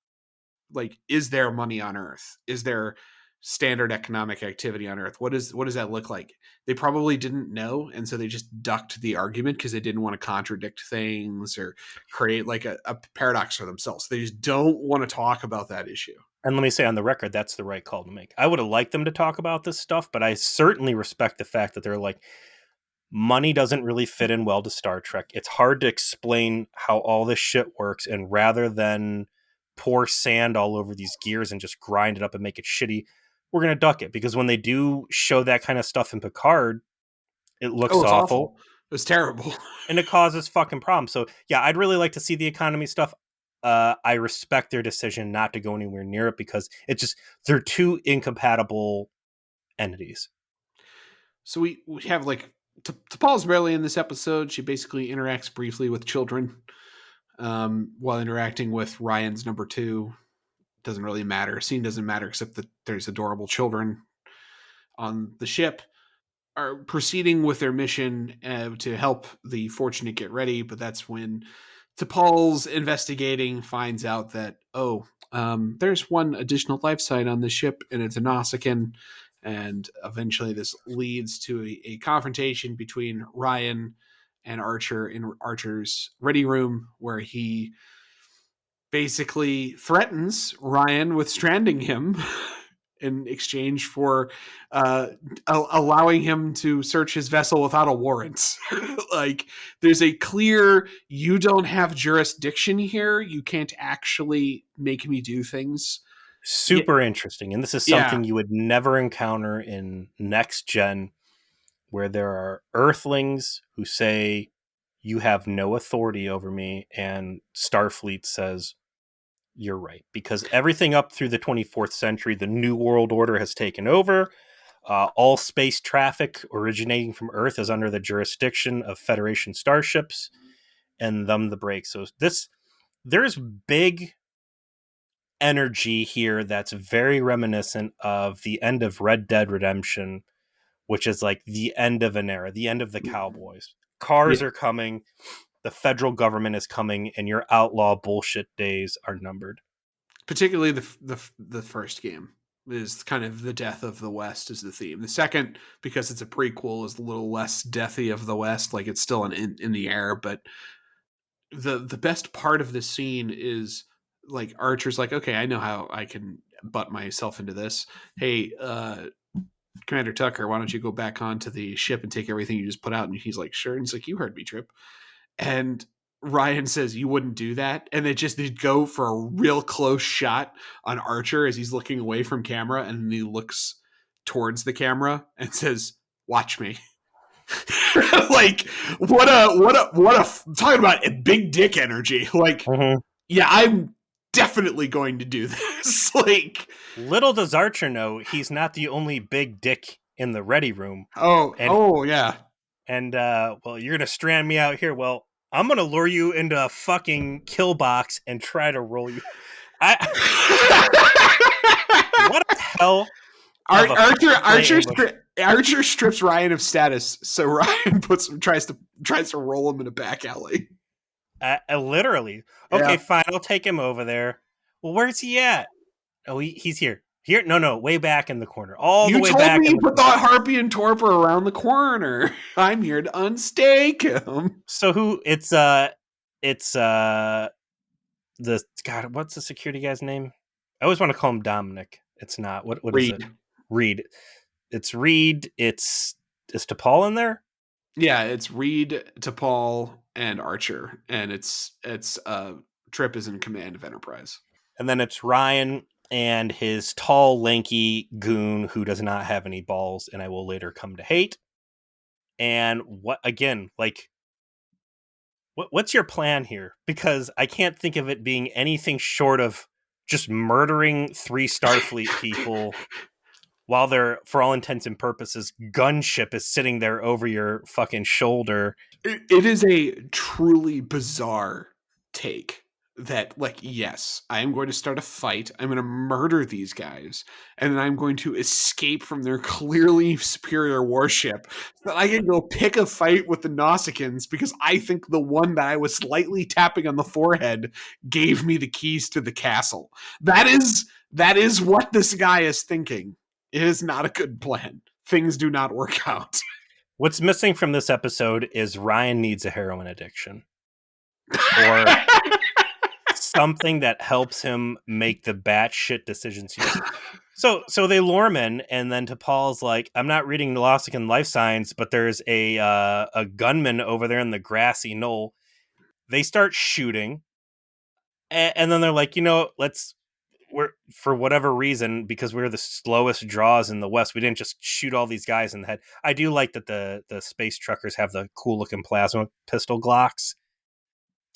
Like, is there money on Earth? Is there standard economic activity on Earth? What does that look like? They probably didn't know, and so they just ducked the argument because they didn't want to contradict things or create like a paradox for themselves. They just don't want to talk about that issue. And let me say on the record, that's the right call to make. I would have liked them to talk about this stuff, but I certainly respect the fact that they're like, money doesn't really fit in well to Star Trek. It's hard to explain how all this shit works, and rather than pour sand all over these gears and just grind it up and make it shitty, we're going to duck it. Because when they do show that kind of stuff in Picard, it looks awful. It was terrible. And it causes fucking problems. So yeah, I'd really like to see the economy stuff. I respect their decision not to go anywhere near it, because it's just, they're two incompatible entities. So we have like, T'Pol's barely in this episode. She basically interacts briefly with children while interacting with Ryan's number 2. Doesn't really matter. Scene doesn't matter, except that there's adorable children on the ship are proceeding with their mission to help the Fortunate get ready. But that's when T'Pol's investigating finds out that, there's one additional life site on the ship, and it's a Nausicaan. And eventually this leads to a confrontation between Ryan and Archer in Archer's ready room, where he basically threatens Ryan with stranding him in exchange for allowing him to search his vessel without a warrant. Like, there's a clear, you don't have jurisdiction here. You can't actually make me do things. Super interesting. And this is something you would never encounter in Next Gen, where there are Earthlings who say, you have no authority over me. And Starfleet says, you're right. Because everything up through the 24th century, the New World Order has taken over. All space traffic originating from Earth is under the jurisdiction of Federation starships, and them the break. So there's big energy here that's very reminiscent of the end of Red Dead Redemption, which is like the end of an era, the end of the cowboys. Cars Yeah. are coming, the federal government is coming, and your outlaw bullshit days are numbered. Particularly the first game is kind of the death of the West is the theme. The second, because it's a prequel, is a little less deathy of the West. Like it's still in the air, but the best part of this scene is like Archer's like, okay, I know how I can butt myself into this. Hey, Commander Tucker, why don't you go back onto the ship and take everything you just put out? And he's like, sure. And he's like, you heard me, Trip. And Ryan says, you wouldn't do that. And they go for a real close shot on Archer as he's looking away from camera. And he looks towards the camera and says, watch me. Like what a talking about a big dick energy. Like, yeah, I'm definitely going to do this. Like, little does Archer know he's not the only big dick in the ready room. Yeah. And well, you're gonna strand me out here. Well, I'm gonna lure you into a fucking kill box and try to roll you. What the hell? Archer strips Ryan of status, so Ryan tries to roll him in a back alley. Literally. Okay, fine. I'll take him over there. Well, where's he at? Oh, he's here. Here? No, way back in the corner. The way back. You told me you put the Harpy and Torpor around the corner. I'm here to unstake him. So it's the God. What's the security guy's name? I always want to call him Dominic. It's not. What Reed. Is it? Reed. It's Reed. Is T'Pol in there? Yeah, it's Reed, T'Pol, and Archer, and it's Trip is in command of Enterprise. And then it's Ryan and his tall, lanky goon who does not have any balls, and I will later come to hate. And what's your plan here? Because I can't think of it being anything short of just murdering 3 Starfleet people while they're, for all intents and purposes, gunship is sitting there over your fucking shoulder. It is a truly bizarre take that, like, yes, I am going to start a fight. I'm going to murder these guys, and then I'm going to escape from their clearly superior warship so that I can go pick a fight with the Nausicaans because I think the one that I was slightly tapping on the forehead gave me the keys to the castle. That is what this guy is thinking. It is not a good plan. Things do not work out. What's missing from this episode is Ryan needs a heroin addiction. Or something that helps him make the batshit decisions. So they lure him in, and then T'Pol's like, I'm not reading Nausicaan life science, but there's a gunman over there in the grassy knoll. They start shooting, and then they're like, we're, for whatever reason, because we're the slowest draws in the West, we didn't just shoot all these guys in the head. I do like that the space truckers have the cool looking plasma pistol Glocks.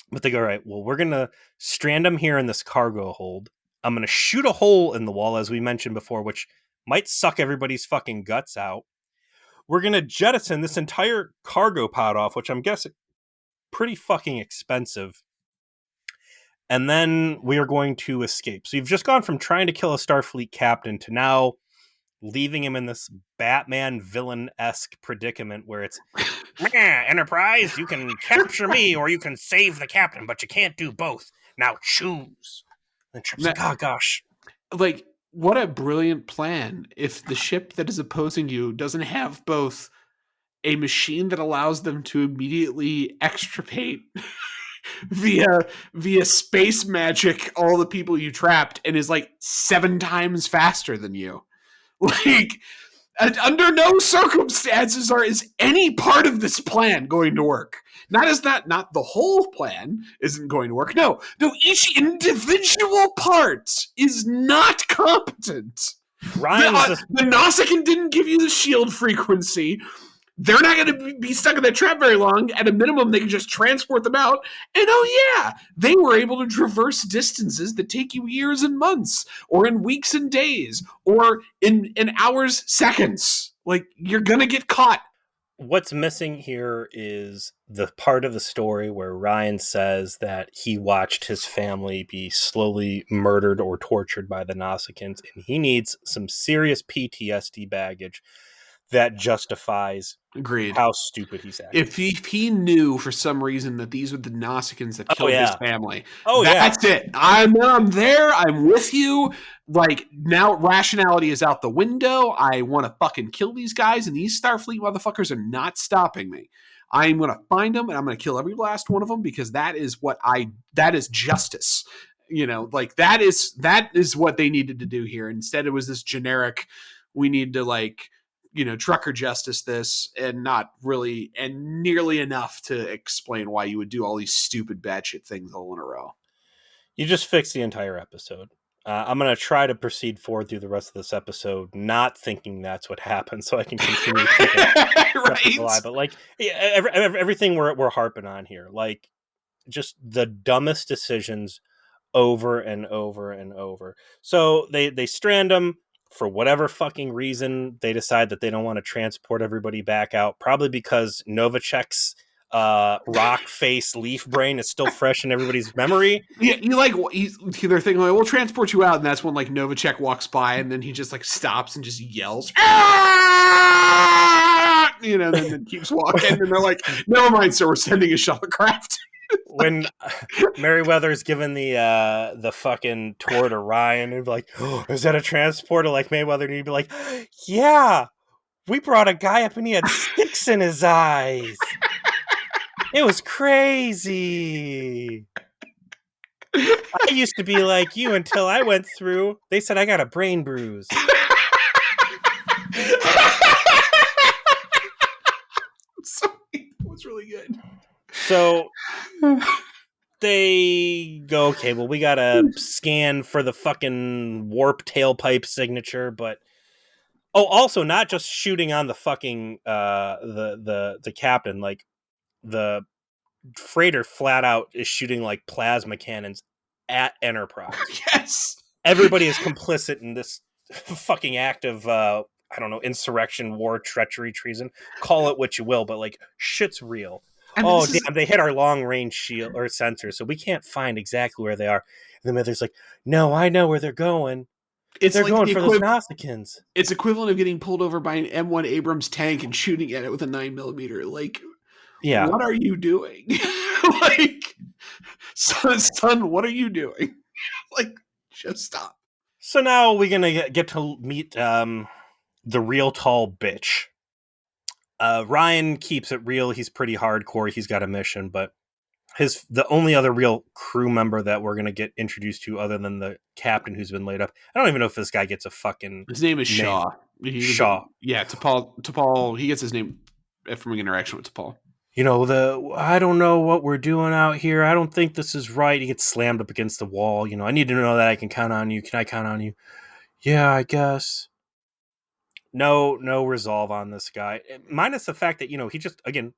But they go, all right, well, we're going to strand them here in this cargo hold. I'm going to shoot a hole in the wall, as we mentioned before, which might suck everybody's fucking guts out. We're going to jettison this entire cargo pod off, which I'm guessing pretty fucking expensive. And then we are going to escape. So you've just gone from trying to kill a Starfleet captain to now leaving him in this Batman villain-esque predicament where it's, Enterprise, you can capture me or you can save the captain, but you can't do both. Now choose. And Trip's like, oh gosh. Like, what a brilliant plan if the ship that is opposing you doesn't have both a machine that allows them to immediately extirpate via space magic all the people you trapped and is like 7 times faster than you. Like, under no circumstances is any part of this plan going to work. Not the whole plan isn't going to work. No, each individual part is not competent. The Nausicaan didn't give you the shield frequency. they're not going to be stuck in that trap very long. At a minimum, they can just transport them out. And oh, yeah, they were able to traverse distances that take you years and months, or in weeks and days, or in hours, seconds. Like, you're going to get caught. What's missing here is the part of the story where Ryan says that he watched his family be slowly murdered or tortured by the Nausicaans, and he needs some serious PTSD baggage that justifies Agreed. how stupid he's acting. If he knew for some reason that these were the Nausicaans that killed his family, that's it. I'm there. I'm with you. Like, now rationality is out the window. I want to fucking kill these guys, and these Starfleet motherfuckers are not stopping me. I'm going to find them, and I'm going to kill every last one of them, because that is justice. Like, that is what they needed to do here. Instead, it was this generic, we need to, like, trucker justice this, and not really and nearly enough to explain why you would do all these stupid batshit things all in a row. You just fixed the entire episode. I'm going to try to proceed forward through the rest of this episode, not thinking that's what happened, so I can continue to lie. But like, everything we're harping on here, like, just the dumbest decisions over and over and over. So they strand them. For whatever fucking reason, they decide that they don't want to transport everybody back out, probably because Novacek's rock face leaf brain is still fresh in everybody's memory. Yeah, they're thinking, like, we'll transport you out, and that's when, like, Novacek walks by, and then he just, like, stops and just yells, "Ah!" Then keeps walking, and they're like, never mind, sir, we're sending a shuttlecraft. When Mayweather's given the fucking tour to Ryan, and be like, "Oh, is that a transporter like Mayweather?" And he'd be like, "Yeah, we brought a guy up and he had sticks in his eyes. It was crazy. I used to be like you until I went through. They said I got a brain bruise." Sorry, that was really good. So they go, okay, well, we gotta scan for the fucking warp tailpipe signature, but also not just shooting on the fucking the captain, like the freighter flat out is shooting like plasma cannons at Enterprise. Yes, everybody is complicit in this fucking act of I don't know, insurrection, war, treachery, treason. Call it what you will, but like, shit's real. Damn, they hit our long-range shield or sensor, so we can't find exactly where they are. And the Mother's like, no, I know where they're going. They're like going for those Nausicaans. It's equivalent of getting pulled over by an M1 Abrams tank and shooting at it with a 9mm. Like, yeah, what are you doing? Like, son, what are you doing? Like, just stop. So now we're gonna get to meet the real tall bitch. Ryan keeps it real. He's pretty hardcore. He's got a mission, but the only other real crew member that we're going to get introduced to, other than the captain who's been laid up, I don't even know if this guy gets a fucking His name is Shaw. Shaw. Yeah, T'Pol. He gets his name from an interaction with T'Pol. I don't know what we're doing out here. I don't think this is right. He gets slammed up against the wall. I need to know that I can count on you. Can I count on you? Yeah, I guess. No resolve on this guy, minus the fact that he just, again,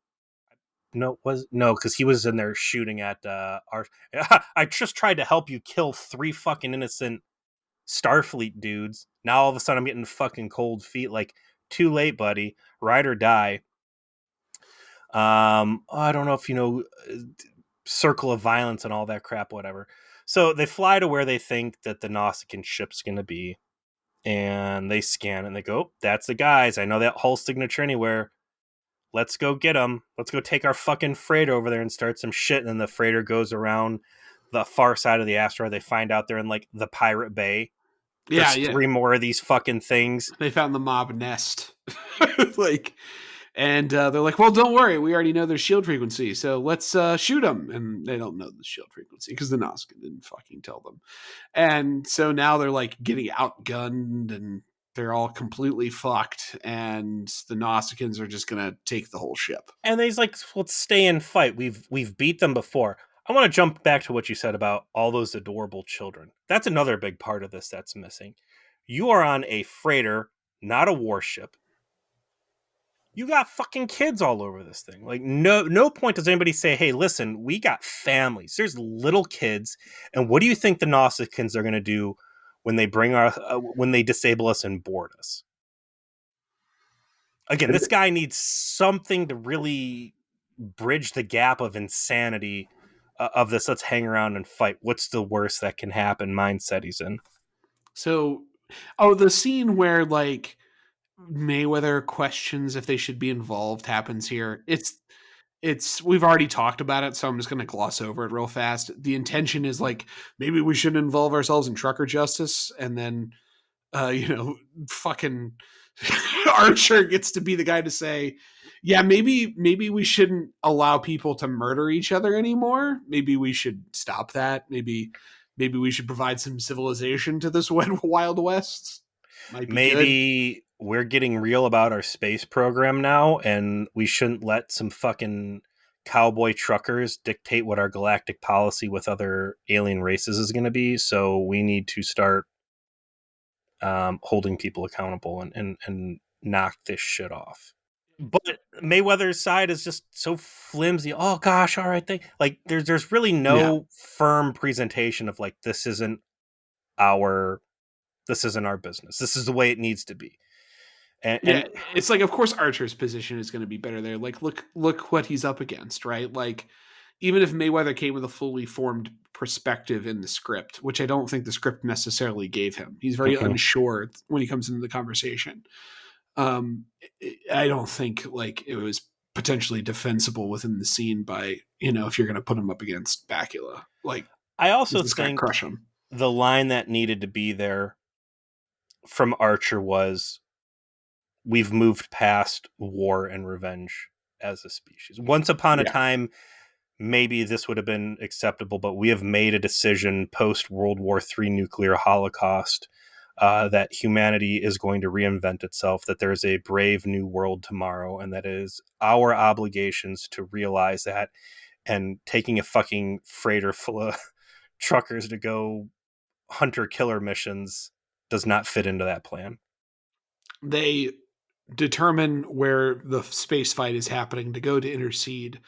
because he was in there shooting at our. I just tried to help you kill 3 fucking innocent Starfleet dudes. Now all of a sudden I'm getting fucking cold feet. Like, too late, buddy. Ride or die. I don't know if circle of violence and all that crap, whatever. So they fly to where they think that the Nausicaan ship's gonna be. And they scan and they go, oh, that's the guys. I know that hull signature anywhere. Let's go get them. Let's go take our fucking freighter over there and start some shit. And then the freighter goes around the far side of the asteroid. They find out they're in like the Pirate Bay. There's 3 more of these fucking things. They found the mob nest. And they're like, well, don't worry. We already know their shield frequency. So let's shoot them. And they don't know the shield frequency because the Nausicaan didn't fucking tell them. And so now they're like getting outgunned and they're all completely fucked. And the Nausicaans are just going to take the whole ship. And he's like, let's stay and fight. We've beat them before. I want to jump back to what you said about all those adorable children. That's another big part of this that's missing. You are on a freighter, not a warship. You got fucking kids all over this thing. Like, no point does anybody say, hey, listen, we got families. There's little kids. And what do you think the Nausicaans are going to do when they when they disable us and board us? Again, this guy needs something to really bridge the gap of insanity of this. Let's hang around and fight. What's the worst that can happen mindset he's in? So, the scene where like Mayweather questions if they should be involved happens here. It's we've already talked about it, so I'm just going to gloss over it real fast. The intention is like maybe we should involve ourselves in trucker justice, and then fucking Archer gets to be the guy to say, yeah, maybe we shouldn't allow people to murder each other anymore. Maybe we should stop that. Maybe we should provide some civilization to this Wild West. Might be Maybe good. we're getting real about our space program now, and we shouldn't let some fucking cowboy truckers dictate what our galactic policy with other alien races is going to be. So we need to start holding people accountable and knock this shit off. But Mayweather's side is just so flimsy. Oh gosh, all right, like there's really no firm presentation of like this isn't our business. This is the way it needs to be. And It's like, of course, Archer's position is going to be better there. Like, look what he's up against, right? Like, even if Mayweather came with a fully formed perspective in the script, which I don't think the script necessarily gave him, he's very unsure when he comes into the conversation. I don't think like it was potentially defensible within the scene by if you're going to put him up against Bakula. Like, I also think crush him. The line that needed to be there from Archer was, we've moved past war and revenge as a species. Once upon a time, maybe this would have been acceptable, but we have made a decision post World War III nuclear holocaust that humanity is going to reinvent itself, that there's a brave new world tomorrow, and that it is our obligations to realize that. And taking a fucking freighter full of truckers to go hunter-killer missions does not fit into that plan. They determine where the space fight is happening to go to intercede.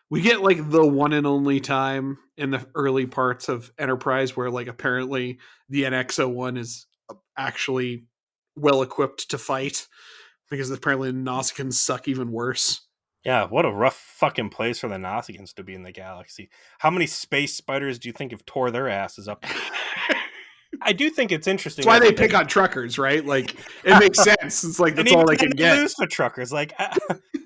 We get like the one and only time in the early parts of Enterprise where like apparently the NX-01 is actually well equipped to fight, because apparently the Nausicaans suck even worse. Yeah, what a rough fucking place for the Nausicaans to be in the galaxy. How many space spiders do you think have tore their asses up? I do think it's interesting. That's why they pick on truckers, right? Like, it makes sense. It's like that's all they can get. Lose to truckers. Like,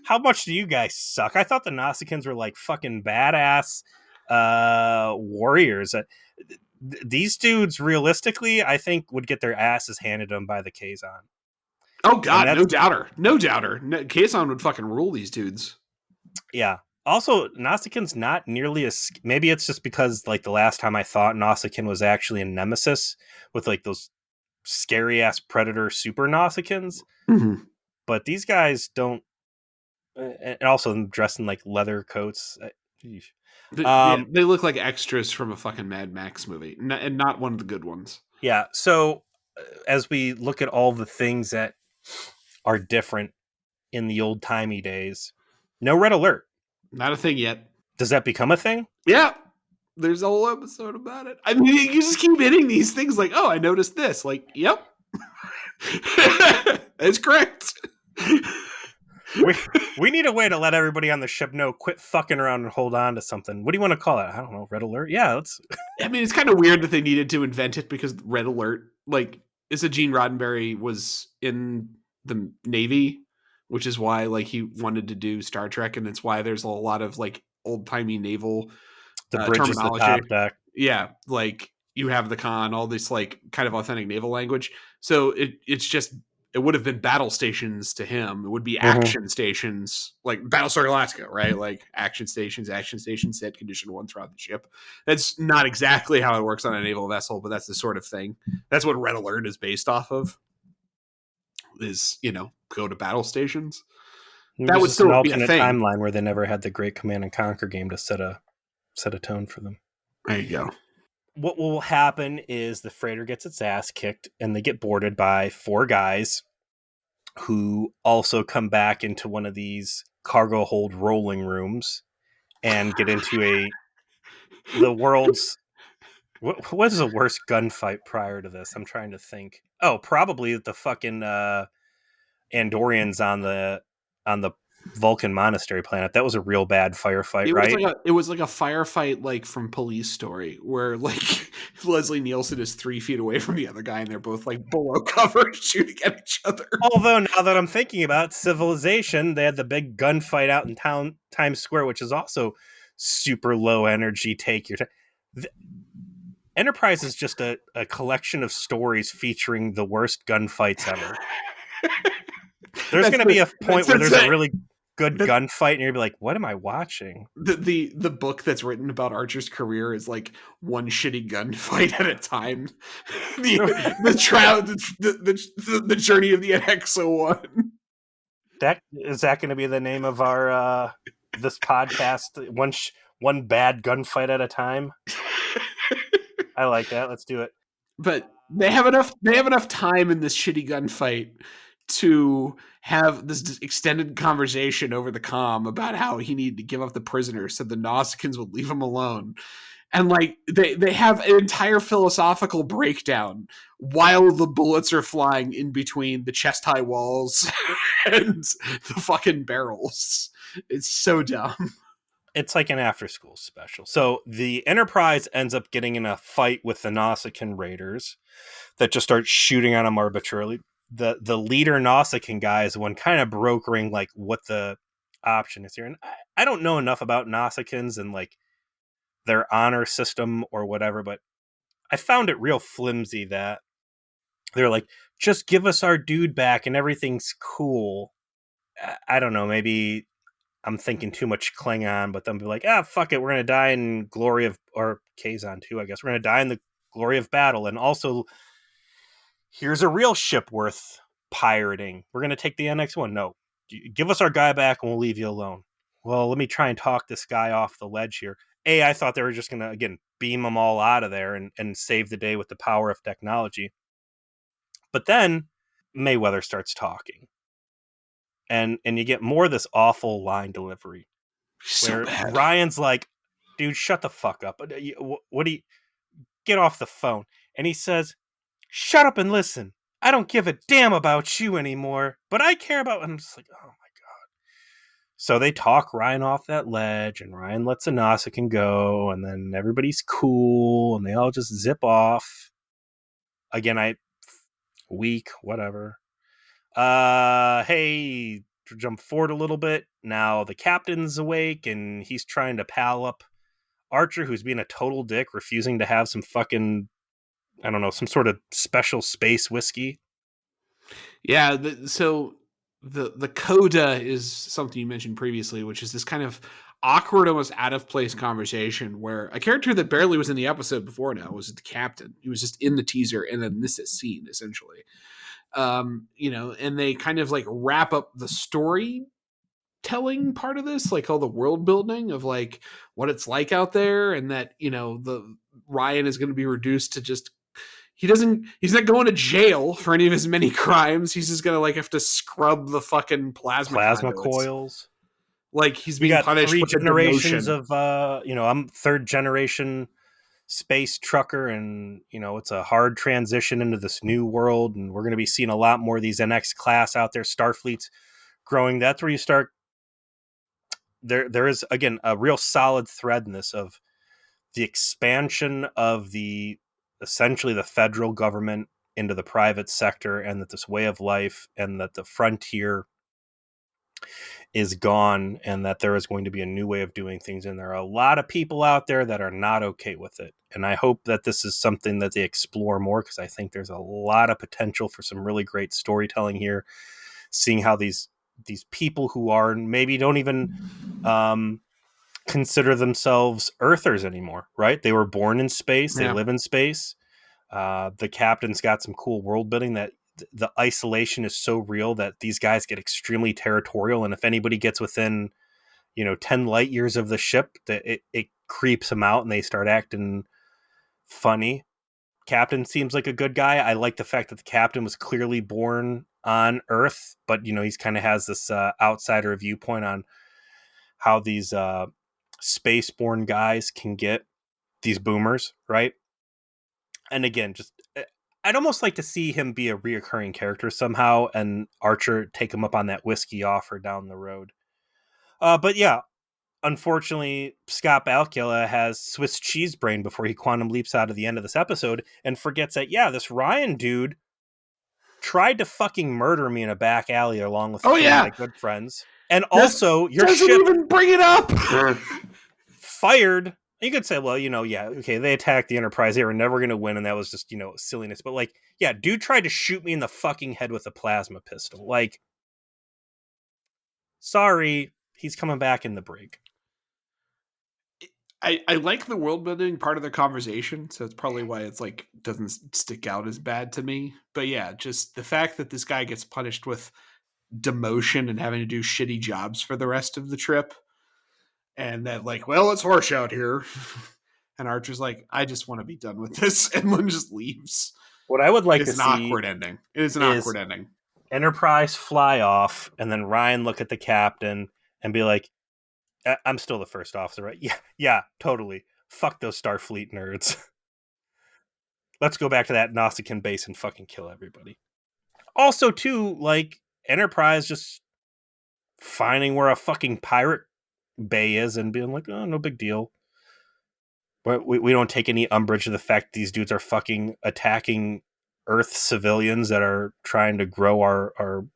how much do you guys suck? I thought the Nausicaans were like fucking badass warriors. These dudes, realistically, I think would get their asses handed to them by the Kazon. Oh god, no doubter. Kazon would fucking rule these dudes. Yeah. Also, Nausicaan's not nearly as... Maybe it's just because, like, the last time I thought Nausicaan was actually a nemesis with, like, those scary-ass predator super Nausicaans. Mm-hmm. But these guys don't... And also them dressed in, like, leather coats. They look like extras from a fucking Mad Max movie, and not one of the good ones. Yeah, so as we look at all the things that are different in the old-timey days, no red alert. Not a thing yet. Does that become a thing? Yeah. There's a whole episode about it. I mean, you just keep hitting these things like, oh, I noticed this. Like, yep. That's correct. we need a way to let everybody on the ship know, quit fucking around and hold on to something. What do you want to call it? I don't know. Red alert? Yeah, let's... I mean, it's kind of weird that they needed to invent it, because red alert, like, Issa Gene Roddenberry was in the Navy, which is why like he wanted to do Star Trek, and it's why there's a lot of like old timey naval terminology. The top deck. Yeah, like you have the con, all this like kind of authentic naval language. So it's just, it would have been battle stations to him. It would be action stations, like Battlestar Galactica, right? Like action stations, set condition one throughout the ship. That's not exactly how it works on a naval vessel, but that's the sort of thing. That's what Red Alert is based off of. Is, go to battle stations. That would still be a alternate timeline where they never had the Great Command and Conquer game to set a tone for them. There you go. What will happen is the freighter gets its ass kicked, and they get boarded by 4 guys who also come back into one of these cargo hold rolling rooms and get into the world's what is the worst gunfight prior to this? I'm trying to think. Oh, probably the fucking Andorians on the Vulcan monastery planet. That was a real bad firefight, right? It was like a firefight like from Police Story where like Leslie Nielsen is 3 feet away from the other guy and they're both like below cover shooting at each other. Although now that I'm thinking about Civilization, they had the big gunfight out in Times Square, which is also super low energy. Take your time. Enterprise is just a collection of stories featuring the worst gunfights ever. There's going to be a point where there's a really good gunfight, and you're gonna be like, "What am I watching?" The book that's written about Archer's career is like one shitty gunfight at a time. The journey of the NX-01. Is that going to be the name of our this podcast? One bad gunfight at a time. I like that. Let's do it. But they have enough time in this shitty gunfight to have this extended conversation over the comm about how he needed to give up the prisoner so the Nausicaans would leave him alone. And like they have an entire philosophical breakdown while the bullets are flying in between the chest high walls and the fucking barrels. It's so dumb. It's like an after school special. So the Enterprise ends up getting in a fight with the Nausicaan raiders that just start shooting at them arbitrarily. The leader Nausicaan guy is the one kind of brokering like what the option is here. And I don't know enough about Nausicaans and like their honor system or whatever, but I found it real flimsy that they're like, just give us our dude back and everything's cool. I don't know, maybe I'm thinking too much Klingon, but then be like, fuck it, we're gonna die in glory of, or Kazon too, I guess. We're gonna die in the glory of battle, and also here's a real ship worth pirating. We're gonna take the NX-1. No, give us our guy back, and we'll leave you alone. Well, let me try and talk this guy off the ledge here. I thought they were just gonna again beam them all out of there and save the day with the power of technology. But then Mayweather starts talking. And you get more of this awful line delivery where Ryan's like, dude, shut the fuck up. What do you get off the phone? And he says, shut up and listen. I don't give a damn about you anymore, but I care about. And I'm just like, oh my God. So they talk Ryan off that ledge, and Ryan lets a Nausicaan go, and then everybody's cool, and they all just zip off. Again, weak, whatever. Hey, jump forward a little bit. Now the captain's awake and he's trying to pal up Archer, who's being a total dick, refusing to have some fucking, I don't know, some sort of special space whiskey. Yeah, so the coda is something you mentioned previously, which is this kind of awkward, almost out of place conversation where a character that barely was in the episode before now was the captain. He was just in the teaser and then this is scene essentially. And they kind of like wrap up the story telling part of this, like all the world building of like what it's like out there, and that the Ryan is going to be reduced to just he's not going to jail for any of his many crimes. He's just gonna like have to scrub the fucking plasma coils. Like he's being punished 3 with generations of I'm third generation space trucker, and it's a hard transition into this new world, and we're going to be seeing a lot more of these NX class out there, Starfleet's growing. That's where you start. There is again a real solid thread in this of the expansion of essentially the federal government into the private sector, and that this way of life and that the frontier is gone, and that there is going to be a new way of doing things. And there are a lot of people out there that are not okay with it. And I hope that this is something that they explore more, because I think there's a lot of potential for some really great storytelling here, seeing how these people who are maybe don't even consider themselves Earthers anymore, right? They were born in space. They live in space. The captain's got some cool world building that the isolation is so real that these guys get extremely territorial. And if anybody gets within, 10 light years of the ship, that it creeps them out and they start acting funny. Captain seems like a good guy. I like the fact that the captain was clearly born on Earth, but he's kind of has this outsider viewpoint on how these spaceborne guys can get these boomers, right? And again, just I'd almost like to see him be a reoccurring character somehow, and Archer take him up on that whiskey offer down the road. But yeah, unfortunately, Scott Bakula has Swiss cheese brain before he quantum leaps out of the end of this episode and forgets that, this Ryan dude tried to fucking murder me in a back alley along with two of my good friends. And also, your doesn't ship even bring it up. fired. You could say, well, okay, they attacked the Enterprise. They were never going to win, and that was just, silliness. But, dude tried to shoot me in the fucking head with a plasma pistol. Sorry, he's coming back in the brig. I like the world building part of the conversation, so it's probably why it's doesn't stick out as bad to me. But yeah, just the fact that this guy gets punished with demotion and having to do shitty jobs for the rest of the trip, and that well, it's harsh out here, and Archer's I just want to be done with this, and then just leaves. What I would like to see awkward ending. It is an awkward ending. Enterprise fly off, and then Ryan look at the captain and be like, I'm still the first officer, right? Yeah, totally. Fuck those Starfleet nerds. Let's go back to that Nausicaan base and fucking kill everybody. Also, too, Enterprise just finding where a fucking pirate bay is and being like, oh, no big deal. We don't take any umbrage to the fact these dudes are fucking attacking Earth civilians that are trying to grow our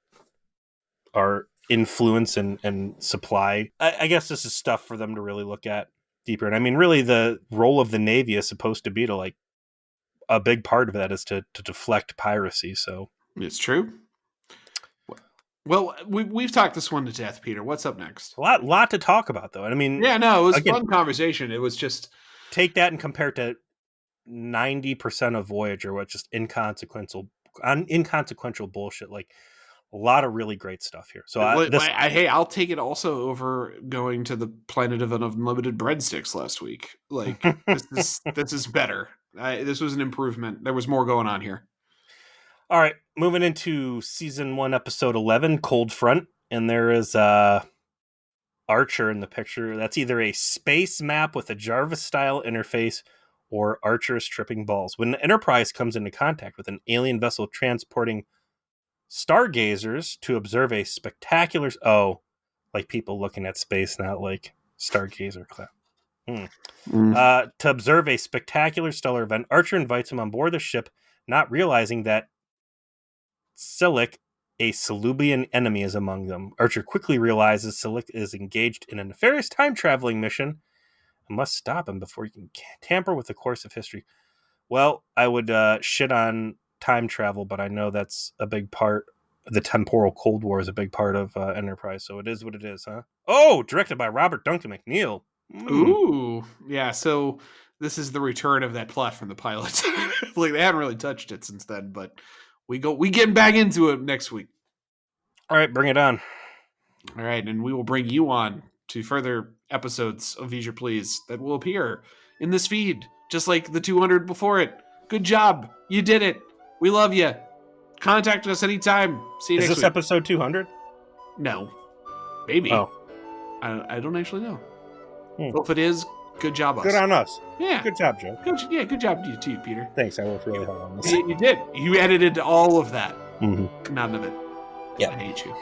influence and supply. I guess this is stuff for them to really look at deeper. And I mean, really, the role of the Navy is supposed to be to a big part of that is to deflect piracy. So it's true. Well, we've talked this one to death, Peter. What's up next? A lot to talk about, though. And I mean, yeah, no, it was a fun conversation. It was just take that and compare it to 90% of Voyager, which is inconsequential bullshit. A lot of really great stuff here. So I'll take it also over going to the Planet of Unlimited Breadsticks last week. This is better. This was an improvement. There was more going on here. All right, moving into season 1, episode 11, Cold Front, and there is Archer in the picture. That's either a space map with a Jarvis-style interface or Archer stripping balls. When the Enterprise comes into contact with an alien vessel transporting stargazers to observe a spectacular... Oh, people looking at space, not stargazer clap. To observe a spectacular stellar event, Archer invites him on board the ship, not realizing that Silik, a Salubian enemy, is among them. Archer quickly realizes Silik is engaged in a nefarious time-traveling mission and must stop him before he can tamper with the course of history. Well, I would shit on time travel, but I know that's a big part. The temporal Cold War is a big part of Enterprise, so it is what it is, huh? Oh, directed by Robert Duncan McNeil. Ooh, yeah. So this is the return of that plot from the pilot. They haven't really touched it since then, but we get back into it next week. All right, bring it on. All right, and we will bring you on to further episodes of Vision Please that will appear in this feed, just like the 200 before it. Good job. You did it. We love you. Contact us anytime. See you next week. Is this episode 200? No. Maybe. Oh. I don't actually know. Well, if it is, good job us. Good on us. Yeah. Good job, Joe. Good job to you too, Peter. Thanks. I worked really hard on this. You did. You edited all of that. Mm-hmm. None of it. Yeah. I hate you.